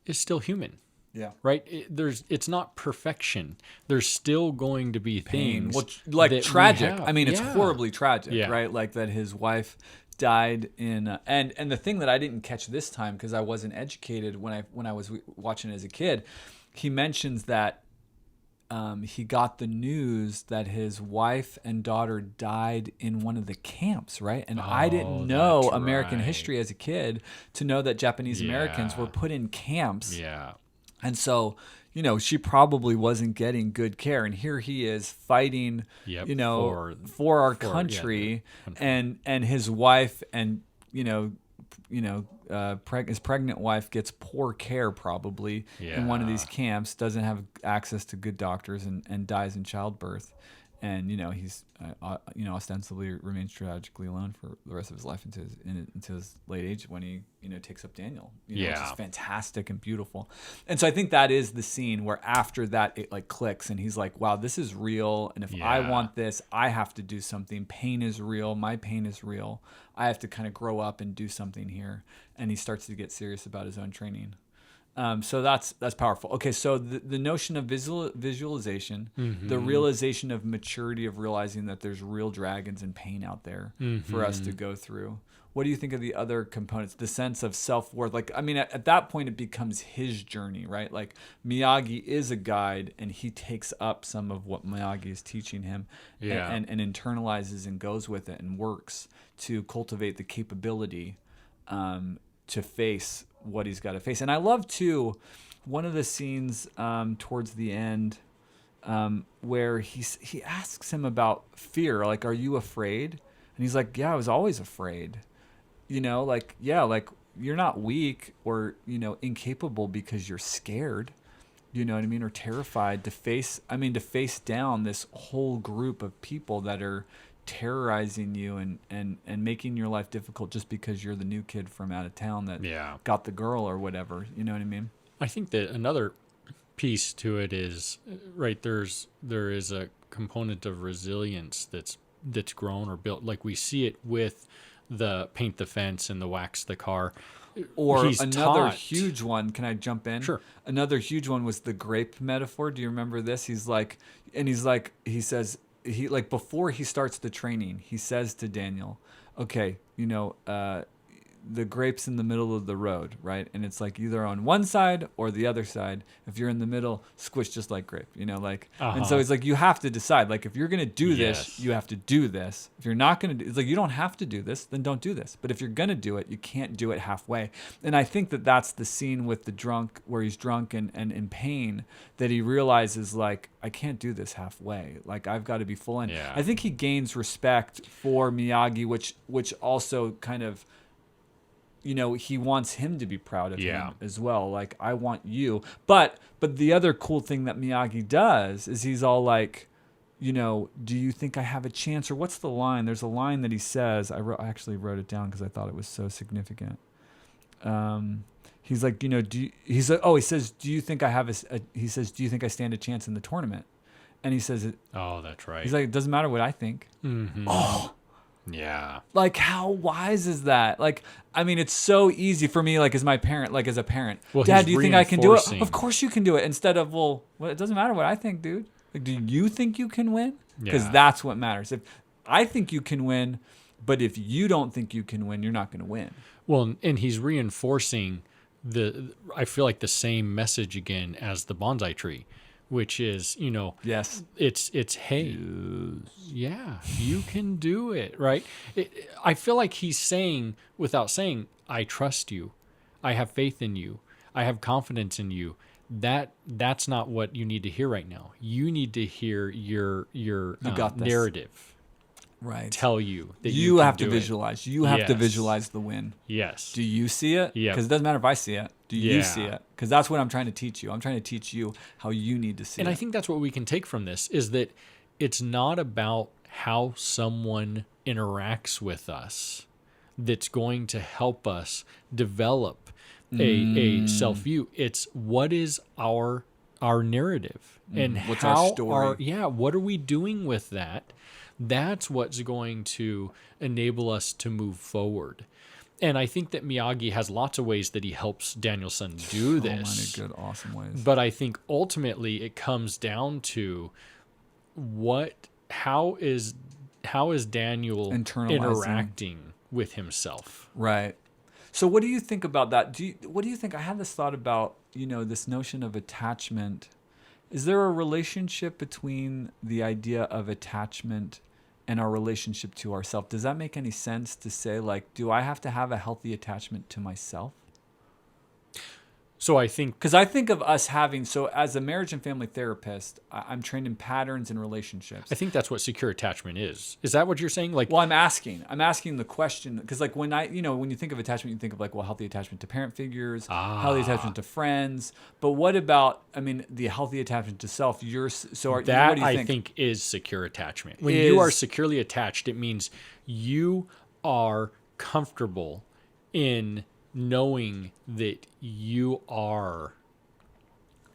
is still human.
Yeah.
Right? It's not perfection. There's still going to be
Pain.
things.
Well, like,
that
tragic.
we have.
I mean, it's
Yeah.
horribly tragic,
Yeah.
right? Like, that his wife died in and the thing that I didn't catch this time, because I wasn't educated when I was watching it as a kid, he mentions that he got the news that his wife and daughter died in one of the camps, right? And I didn't know
that's
American
right.
history as a kid to know that Japanese Americans
Yeah.
were put in camps.
Yeah.
And so, she probably wasn't getting good care. And here he is fighting,
Yep,
for our
for- yeah,
country,
the country.
and his wife and, his pregnant wife gets poor care probably in one of these
Yeah.
camps, doesn't have access to good doctors, and dies in childbirth. And, he's, ostensibly remains tragically alone for the rest of his life into his late age when he, takes up Daniel, which
Yeah.
is fantastic and beautiful. And so I think that is the scene where after that, it like clicks and he's like, wow, this is real. And if I
Yeah.
want this, I have to do something. Pain is real. My pain is real. I have to kind of grow up and do something here. And he starts to get serious about his own training. So that's powerful. Okay, so the notion of visualization, the realization of maturity of realizing that there's real dragons and pain out there for us to go through. What do you think of the other components? The sense of self-worth. Like, I mean, at that point, it becomes his journey, right? Like, Miyagi is a guide, and he takes up some of what Miyagi is teaching him and internalizes and goes with it and works to cultivate the capability to face what he's got to face. And I love too one of the scenes towards the end where he asks him about fear, like, are you afraid? And he's like, yeah, I was always afraid. Like, yeah, like, you're not weak or incapable because you're scared, you know what I mean, or terrified to face down this whole group of people that are terrorizing you and making your life difficult just because you're the new kid from out of town that got the girl or whatever. You know what I mean?
I think that another piece to it is, right, there is a component of resilience that's grown or built. Like, we see it with the paint the fence and the wax the car.
Or
He's
another
taught.
huge one. Can I jump in?
Sure.
Another huge one was the grape metaphor. Do you remember this? He says, before he starts the training, he says to Daniel, okay, the grape's in the middle of the road, right? And it's like either on one side or the other side. If you're in the middle, squish just like grape, And so it's like, you have to decide, like, if you're going to do this,
Yes.
you have to do this. If you're not going to do, it's like, you don't have to do this, then don't do this. But if you're going to do it, you can't do it halfway. And I think that that's the scene with the drunk, where he's drunk and in pain, that he realizes, like, I can't do this halfway. Like, I've got to be full in.
Yeah.
I think he gains respect for Miyagi, which also kind of, he wants him to be proud of him as well. Like, I want you. But the other cool thing that Miyagi does is he's all like, do you think I have a chance? Or what's the line? There's a line that he says. I actually wrote it down because I thought it was so significant. He's like, he says, do you think I have he says, do you think I stand a chance in the tournament? And he says,
Oh, that's right.
he's like, it doesn't matter what I think.
Mm-hmm.
Oh,
Yeah.
like, how wise is that? Like, I mean, it's so easy for me, like, as a parent,
Well,
Dad,
he's
do you think I can do it?
reinforcing-
Of course you can do it. Instead of, well, it doesn't matter what I think, dude. Like, do you think you can win? Because
Yeah.
that's what matters. If I think you can win, but if you don't think you can win, you're not going to win.
Well, and he's reinforcing I feel like the same message again as the bonsai tree, which is,
Yes.
it's hey, yeah, you can do it, right? I feel like he's saying, without saying, I trust you, I have faith in you, I have confidence in you. That's not what you need to hear right now. You need to hear your
got this.
narrative. tell you that
you
can
have to
do it.
visualize. You have to
Yes.
visualize the win.
Yes.
Do you see it?
Yep.
Because it doesn't matter if I see it. Do you
Yeah.
see it? Because that's what I'm trying to teach you. I'm trying to teach you how you need to see
And
it.
I think that's what we can take from this is that it's not about how someone interacts with us that's going to help us develop a self-view. It's what is our narrative and
What's
how
our story?
what are we doing with that? That's what's going to enable us to move forward. And I think that Miyagi has lots of ways that he helps Daniel-san do this.
So many good, awesome ways.
But I think ultimately it comes down to how is Daniel
Internalizing.
interacting with himself?
Right. So what do you think about that? What do you think? I had this thought about, this notion of attachment. Is there a relationship between the idea of attachment and our relationship to ourselves? Does that make any sense to say, like, do I have to have a healthy attachment to myself?
So I think
Because I think of us having, so as a marriage and family therapist, I'm trained in patterns and relationships.
I think that's what secure attachment is. Is that what you're saying? Like,
Well, I'm asking the question because, like, when when you think of attachment, you think of like, well, healthy attachment to parent figures, healthy attachment to friends. But what about, the healthy attachment to self? What do you
I
think?
think is secure attachment. When you are securely attached, it means you are comfortable in knowing that you are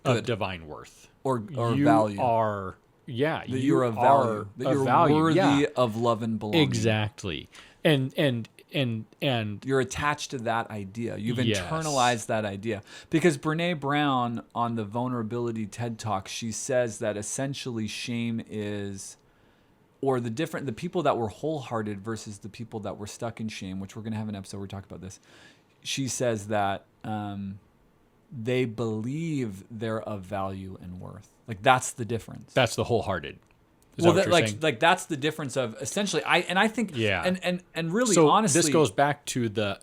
of
Good.
divine worth
or
you
value.
are
that
you
you're of value.
are
That
of
you're
value.
worthy
Yeah,
of love and belonging.
exactly. And
You're attached to that idea. You've
Yes.
internalized that idea. Because Brene Brown on the Vulnerability TED Talk, she says that essentially shame is, or the people that were wholehearted versus the people that were stuck in shame, which we're going to have an episode where we talk about this. She says that they believe they're of value and worth. Like, that's the difference.
that's the wholehearted. Is that what you're saying?
like that's the difference of essentially. I think
Yeah.
and really
So
honestly,
this goes back to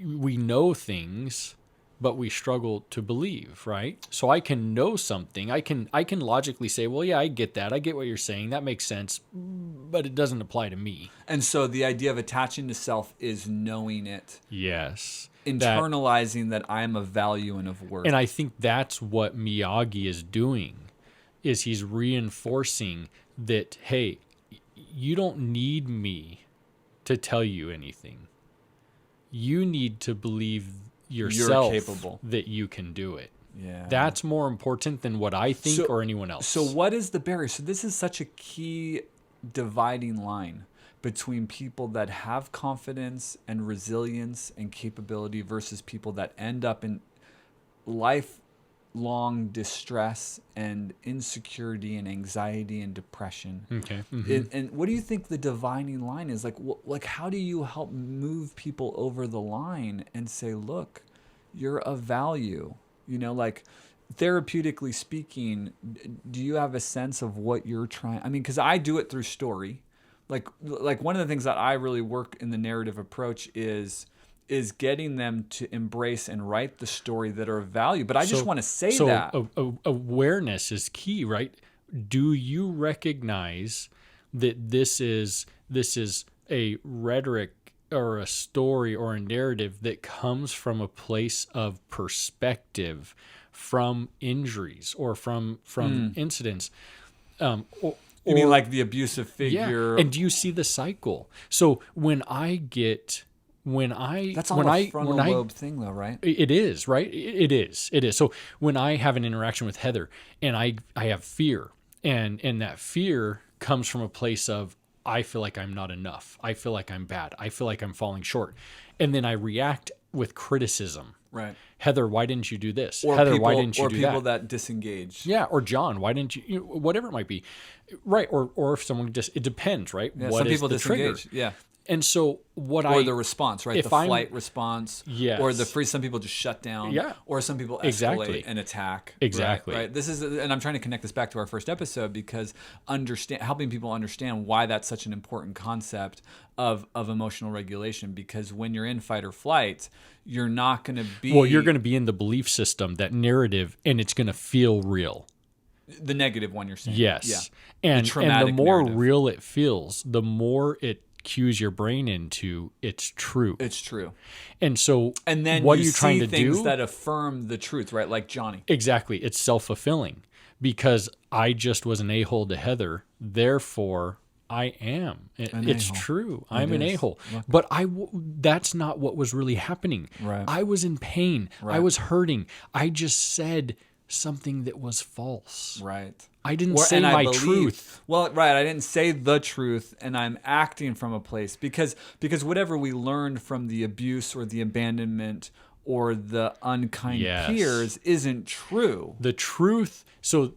we know things, but we struggle to believe, right? So I can know something. I can logically say, well, yeah, I get that. I get what you're saying. That makes sense, but it doesn't apply to me.
And so the idea of attaching to self is knowing it,
Yes.
internalizing that I'm of value and of worth.
And I think that's what Miyagi is doing, is he's reinforcing that, hey, you don't need me to tell you anything. You need to believe yourself
capable.
that you can do it.
Yeah.
That's more important than what I think or anyone else.
So what is the barrier? So this is such a key dividing line between people that have confidence and resilience and capability versus people that end up in lifelong distress and insecurity and anxiety and depression.
Okay. Mm-hmm.
And what do you think the dividing line is? Like how do you help move people over the line and say, look, you're of value? Like therapeutically speaking, do you have a sense of what you're trying? Because I do it through story. Like one of the things that I really work in the narrative approach is getting them to embrace and write the story that are of value. But I just want to say that.
So awareness is key, right? Do you recognize that this is a rhetoric or a story or a narrative that comes from a place of perspective, from injuries or from incidents?
You mean like the abusive figure?
Yeah. And do you see the cycle? So that's all
a frontal lobe thing, though, right?
It is, right? It is. So when I have an interaction with Heather and I have fear, and that fear comes from a place of, I feel like I'm not enough. I feel like I'm bad. I feel like I'm falling short. And then I react with criticism.
Right.
Heather, why didn't you do this?
Or
Heather,
people,
why didn't you do that?
Or people that disengage.
Yeah, or John, why didn't you, whatever it might be. Right, or if someone it depends, right?
Yeah,
what
some
is
people
the
disengage.
trigger?
Yeah.
And so
or the response, right? The flight response.
Yes.
Or the freeze. Some people just shut down.
Yeah.
Or some people escalate
Exactly.
and attack.
Exactly.
Right. This is, and I'm trying to connect this back to our first episode because helping people understand why that's such an important concept of emotional regulation. Because when you're in fight or flight, you're not going to be.
Well, you're going to be in the belief system, that narrative, and it's going to feel real.
The negative one you're saying.
Yes.
Yeah.
And the
traumatic
more
narrative.
real it feels, the more it cues your brain into it's true.
It's true.
And so
And then
what
you
are you
see
trying to
things
do?
that affirm the truth, right? Like Johnny.
Exactly. It's self-fulfilling because I just was an a-hole to Heather. Therefore, I am. It's
a-hole.
true. I'm an
is.
a-hole.
Look.
But that's not what was really happening.
Right.
I was in pain. I
Right.
was hurting. I just said something that was false.
Right.
I didn't say my truth.
Well, right. I didn't say the truth, and I'm acting from a place because whatever we learned from the abuse or the abandonment or the unkind peers isn't true.
The truth. So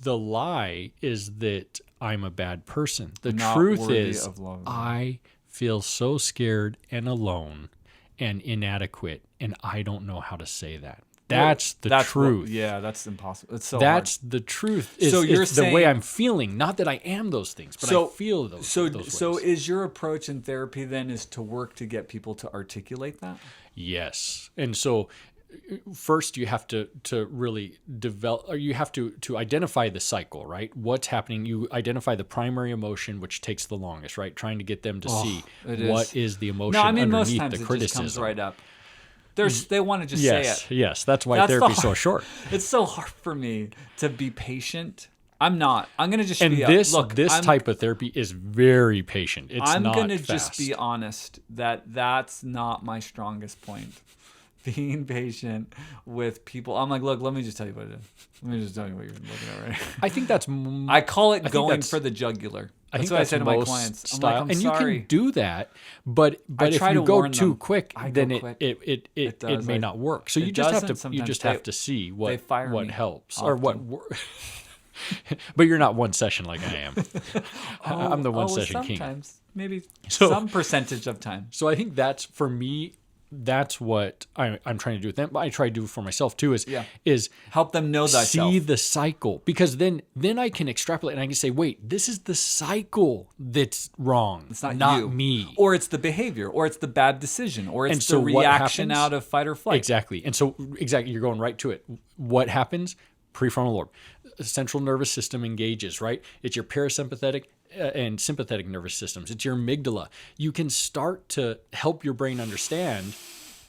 the lie is that I'm a bad person. The
Not
truth
worthy
is
of love.
I feel so scared and alone and inadequate, and I don't know how to say that. That's the truth.
That's impossible. It's so
That's the truth.
So you're
the way
saying-
I'm feeling. Not that I am those things, but I feel those.
So
ways.
is your approach in therapy then is to work to get people to articulate that?
Yes. And so first you have to really develop, or you have to identify the cycle, right? What's happening. You identify the primary emotion, which takes the longest, right? Trying to get them to see what is the emotion
No, I mean most
underneath
times
the
it
criticism.
just comes right up. They want to just say it.
Yes. That's why
That's the
therapy's so
hard-
short.
It's so hard for me to be patient. I'm not. I'm gonna just
And
be
this
I'm,
type of therapy is very patient. It's
I'm
not
gonna
fast.
just be honest that that's not my strongest point. Being patient with people. I'm like, look, let me just tell you what it is. Let me just tell you what you're looking at right now.
I think that's.
I call it
think
going
that's-
for the jugular.
I
That's
think
what I
that's
say to my
most
clients. I'm
style,
like, I'm
and
sorry.
you can do that, but if
try
you
to
go
warn
too
them.
quick,
I
then
go quick.
it
does.
may not work. So
It
you just have
doesn't
to
sometimes.
see
They
what
fire me
helps or what.
often.
But you're not one session like I am. I'm the one session king.
Sometimes, maybe
So-
some percentage of time.
So I think that's for me. That's what I'm trying to do with them. But I try to do for myself too. Is
Help them know thyself.
see the cycle, because then I can extrapolate and I can say, wait, this is the cycle that's wrong.
It's not you.
me.
Or it's the behavior, or it's the bad decision, or it's
And
the
so what
reaction
happens?
out of fight or flight.
Exactly. And so you're going right to it. What happens? Prefrontal lobe, central nervous system engages, right? It's your parasympathetic and sympathetic nervous systems. It's your amygdala. You can start to help your brain understand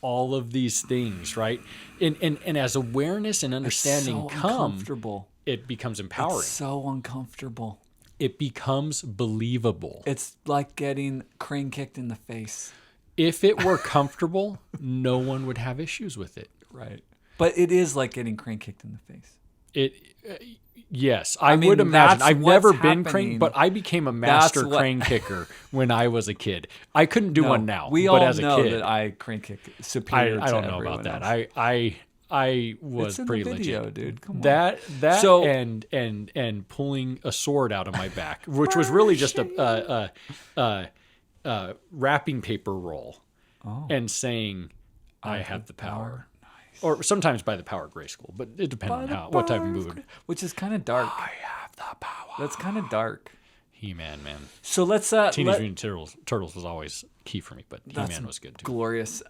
all of these things, right? And as awareness and understanding
so
come,
uncomfortable.
it becomes empowering.
It's so uncomfortable.
It becomes believable.
It's like getting crane kicked in the face.
If it were comfortable, no one would have issues with it.
Right. But it is like getting crane kicked in the face.
Yes, I
mean,
would imagine.
that's
I've
what's
never been
happening.
crane, but I became a master
That's what-
crane kicker when I was a kid. I couldn't do one now,
We
but
all
as a
know
kid,
that I crane kick superior
I
to
don't know
everyone
about that.
else.
I was
It's in
pretty
the video,
legit.
dude. Come on.
That
So-
and pulling a sword out of my back, which was really just a wrapping paper roll, and saying, "I have the power." Or sometimes by the power of Grayskull, but it depends on what type of mood.
Which is kind of dark.
I have the power.
That's kind of dark.
He-Man, man.
So let's
Teenage Mutant Turtles was always key for me, but He-Man was good too.
glorious.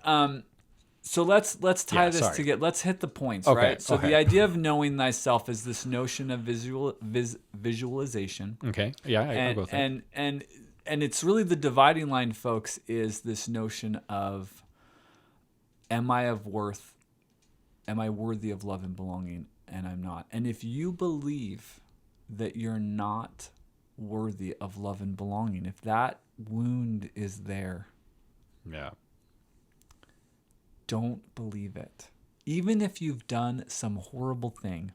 So let's tie this
sorry.
together. Let's hit the points,
Okay,
right? So
okay.
the idea of knowing thyself is this notion of visualization.
Okay, yeah, I'll go with that.
And it's really the dividing line, folks, is this notion of, am I of worth? Am I worthy of love and belonging? And I'm not. And if you believe that you're not worthy of love and belonging, if that wound is there,
Yeah.
don't believe it. Even if you've done some horrible thing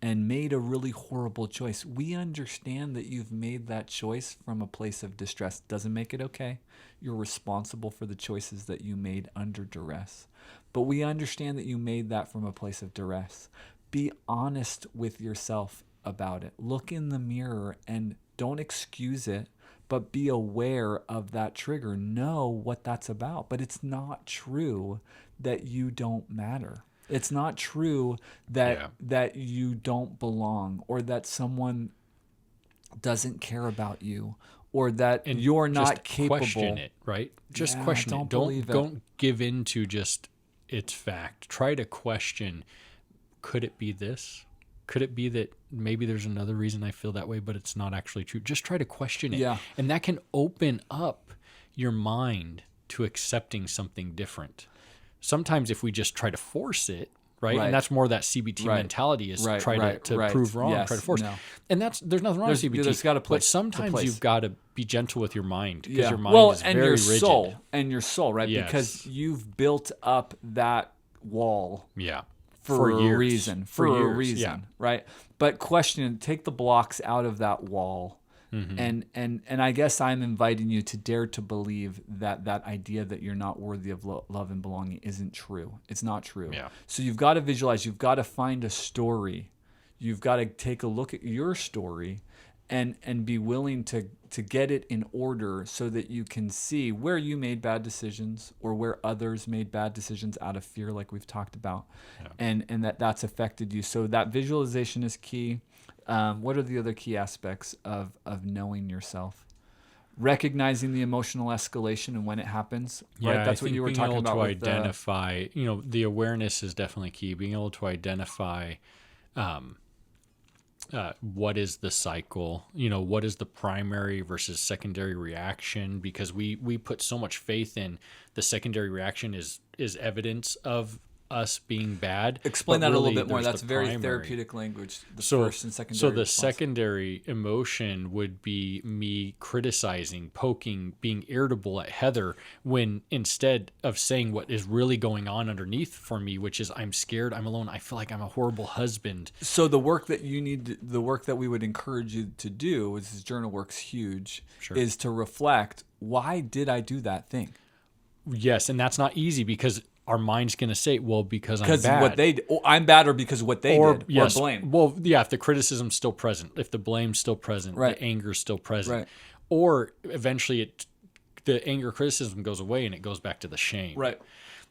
and made a really horrible choice, we understand that you've made that choice from a place of distress. Doesn't make it okay. You're responsible for the choices that you made under duress. But we understand that you made that from a place of duress. Be honest with yourself about it. Look in the mirror and don't excuse it, but be aware of that trigger. Know what that's about. But it's not true that you don't matter. It's not true that you don't belong, or that someone doesn't care about you, or that
And
you're
just
not capable.
question it, right? Just
Yeah,
question
don't
it.
believe it.
Don't give in to just its fact. Try to question, could it be this? could it be that maybe there's another reason I feel that way, but it's not actually true? Just try to question it.
Yeah.
And that can open up your mind to accepting something different. Sometimes if we just try to force it, right? And that's more that CBT mentality is try to prove wrong, try to force. No. And there's nothing wrong with CBT.
There's got to
but sometimes you've got to be gentle with your mind because your mind is
and
very
your
rigid.
Your soul, right?
Yes.
Because you've built up that wall.
Yeah.
For a
years.
reason. For a reason, right? But take the blocks out of that wall. Mm-hmm. And I guess I'm inviting you to dare to believe that idea that you're not worthy of love and belonging isn't true. It's not true.
Yeah.
So you've got to visualize. You've got to find a story. You've got to take a look at your story and be willing to get it in order so that you can see where you made bad decisions or where others made bad decisions out of fear, like we've talked about, and that's affected you. So that visualization is key. What are the other key aspects of knowing yourself? Recognizing the emotional escalation and when it happens, right? That's what you were talking about.
Being able to identify, the awareness is definitely key. Being able to identify what is the cycle, what is the primary versus secondary reaction, because we put so much faith in the secondary reaction is evidence of us being bad.
Explain that a little bit more. That's very therapeutic language. First and secondary.
So the
response.
secondary emotion would be me criticizing, poking, being irritable at Heather, when instead of saying what is really going on underneath for me, which is I'm scared, I'm alone, I feel like I'm a horrible husband.
So the work that the work that we would encourage you to do, which is journal work's huge, is to reflect, why did I do that thing?
Yes, and that's not easy because our mind's going to say, well, because I'm bad.
What they I'm bad, or because of what they did,
yes,
or blame.
Well, yeah, if the criticism's still present, if the blame's still present, the anger's still present, or eventually the anger criticism goes away and it goes back to the shame.
Right.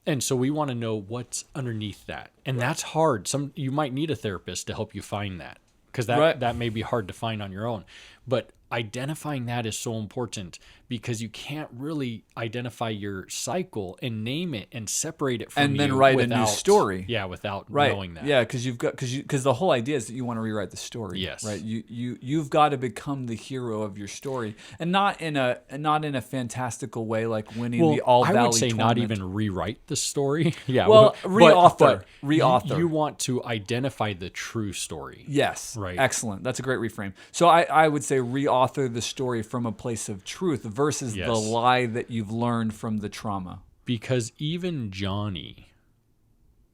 And so we want to know what's underneath that. And that's hard. You might need a therapist to help you find that, because that may be hard to find on your own. But identifying that is so important, because you can't really identify your cycle and name it and separate it from
and then
you
write
without,
a new story.
Yeah, without knowing that.
Yeah, because the whole idea is that you want to rewrite the story.
Yes.
Right. You've got to become the hero of your story, and not in a fantastical way like winning the All Valley.
I would say
tournament.
not even rewrite the story. Yeah.
Well,
reauthor.
Reauthor.
You want to identify the true story.
Yes.
Right.
Excellent. That's a great reframe. So I would say reauthor the story from a place of truth versus the lie that you've learned from the trauma.
Because even Johnny,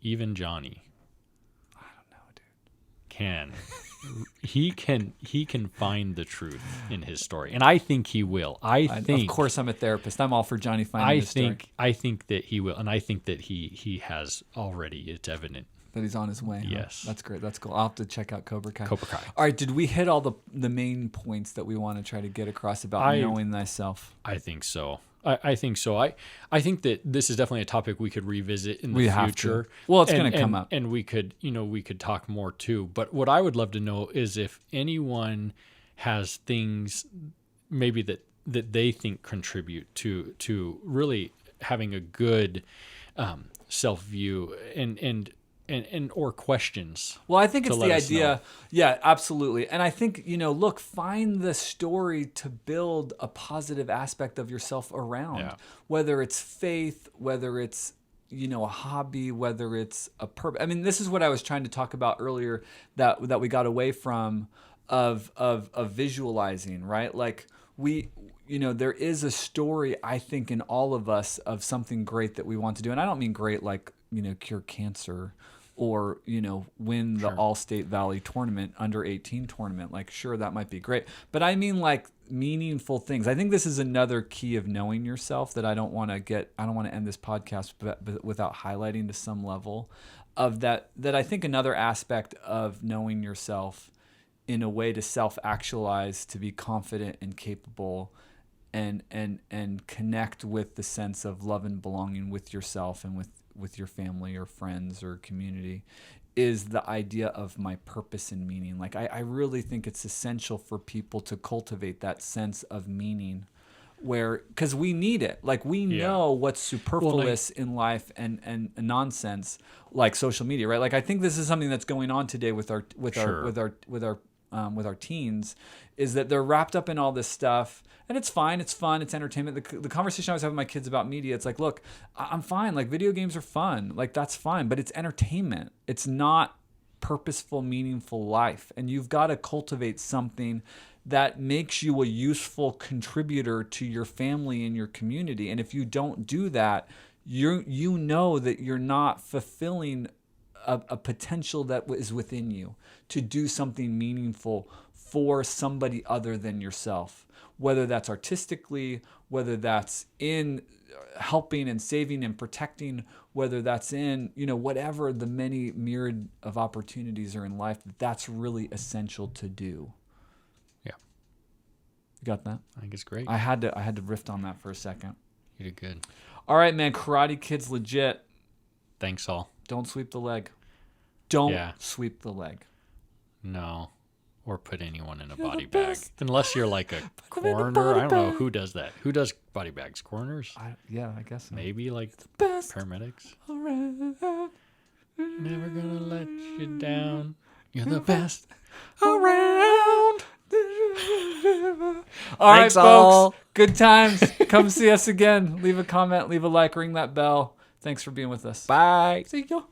I don't
know,
dude, he can find the truth in his story, and I think he will. Of
course, I'm a therapist. I'm all for Johnny finding the story.
I think that he will, and I think that he has already. It's evident
that he's on his way.
Yes.
Huh? That's great. That's cool. I'll have to check out Cobra Kai.
Cobra Kai.
All right. Did we hit all the main points that we want to try to get across about knowing thyself?
I think so. I think so. I think that this is definitely a topic we could revisit in the future.
Well, it's going to come up.
And we could talk more too. But what I would love to know is if anyone has things maybe that they think contribute to really having a good self-view and or questions.
Well, I think it's the idea. Yeah, absolutely. And I think, look, find the story to build a positive aspect of yourself around.
Yeah.
Whether it's faith, whether it's, a hobby, whether it's a purpose. I mean, this is what I was trying to talk about earlier that we got away from of visualizing, right? Like there is a story, I think, in all of us of something great that we want to do. And I don't mean great like, cure cancer or, win the All-State Valley tournament, under 18 tournament. Like, sure, that might be great. But I mean like meaningful things. I think this is another key of knowing yourself that I don't want to end this podcast but without highlighting to some level of that I think another aspect of knowing yourself in a way to self-actualize, to be confident and capable and connect with the sense of love and belonging with yourself and with your family or friends or community is the idea of my purpose and meaning. Like I really think it's essential for people to cultivate that sense of meaning where, because we need it. Like, we know what's superfluous in life and nonsense, like social media, right? Like, I think this is something that's going on today with our teens, is that they're wrapped up in all this stuff, and it's fine, it's fun, it's entertainment. The conversation I was having with my kids about media, it's like, look, I'm fine. Like, video games are fun, like that's fine, but it's entertainment. It's not purposeful, meaningful life, and you've got to cultivate something that makes you a useful contributor to your family and your community. And if you don't do that, you know that you're not fulfilling a potential that is within you to do something meaningful for somebody other than yourself, whether that's artistically, whether that's in helping and saving and protecting, whether that's in, whatever the many myriad of opportunities are in life, that's really essential to do.
Yeah.
You got that?
I think it's great.
I had to riff on that for a second.
You did good.
All right, man. Karate Kid's legit.
Thanks, all.
Don't sweep the leg. Don't sweep the leg.
No. Or put anyone in a body bag. Unless you're like a coroner. I don't know who does that. Who does body bags? Coroners?
I guess so.
Maybe like paramedics.
Around.
Never gonna let you down. You're the best around.
All right,
Thanks,
folks.
all.
Good times. Come see us again. Leave a comment. Leave a like. Ring that bell. Thanks for being with us.
Bye.
See you.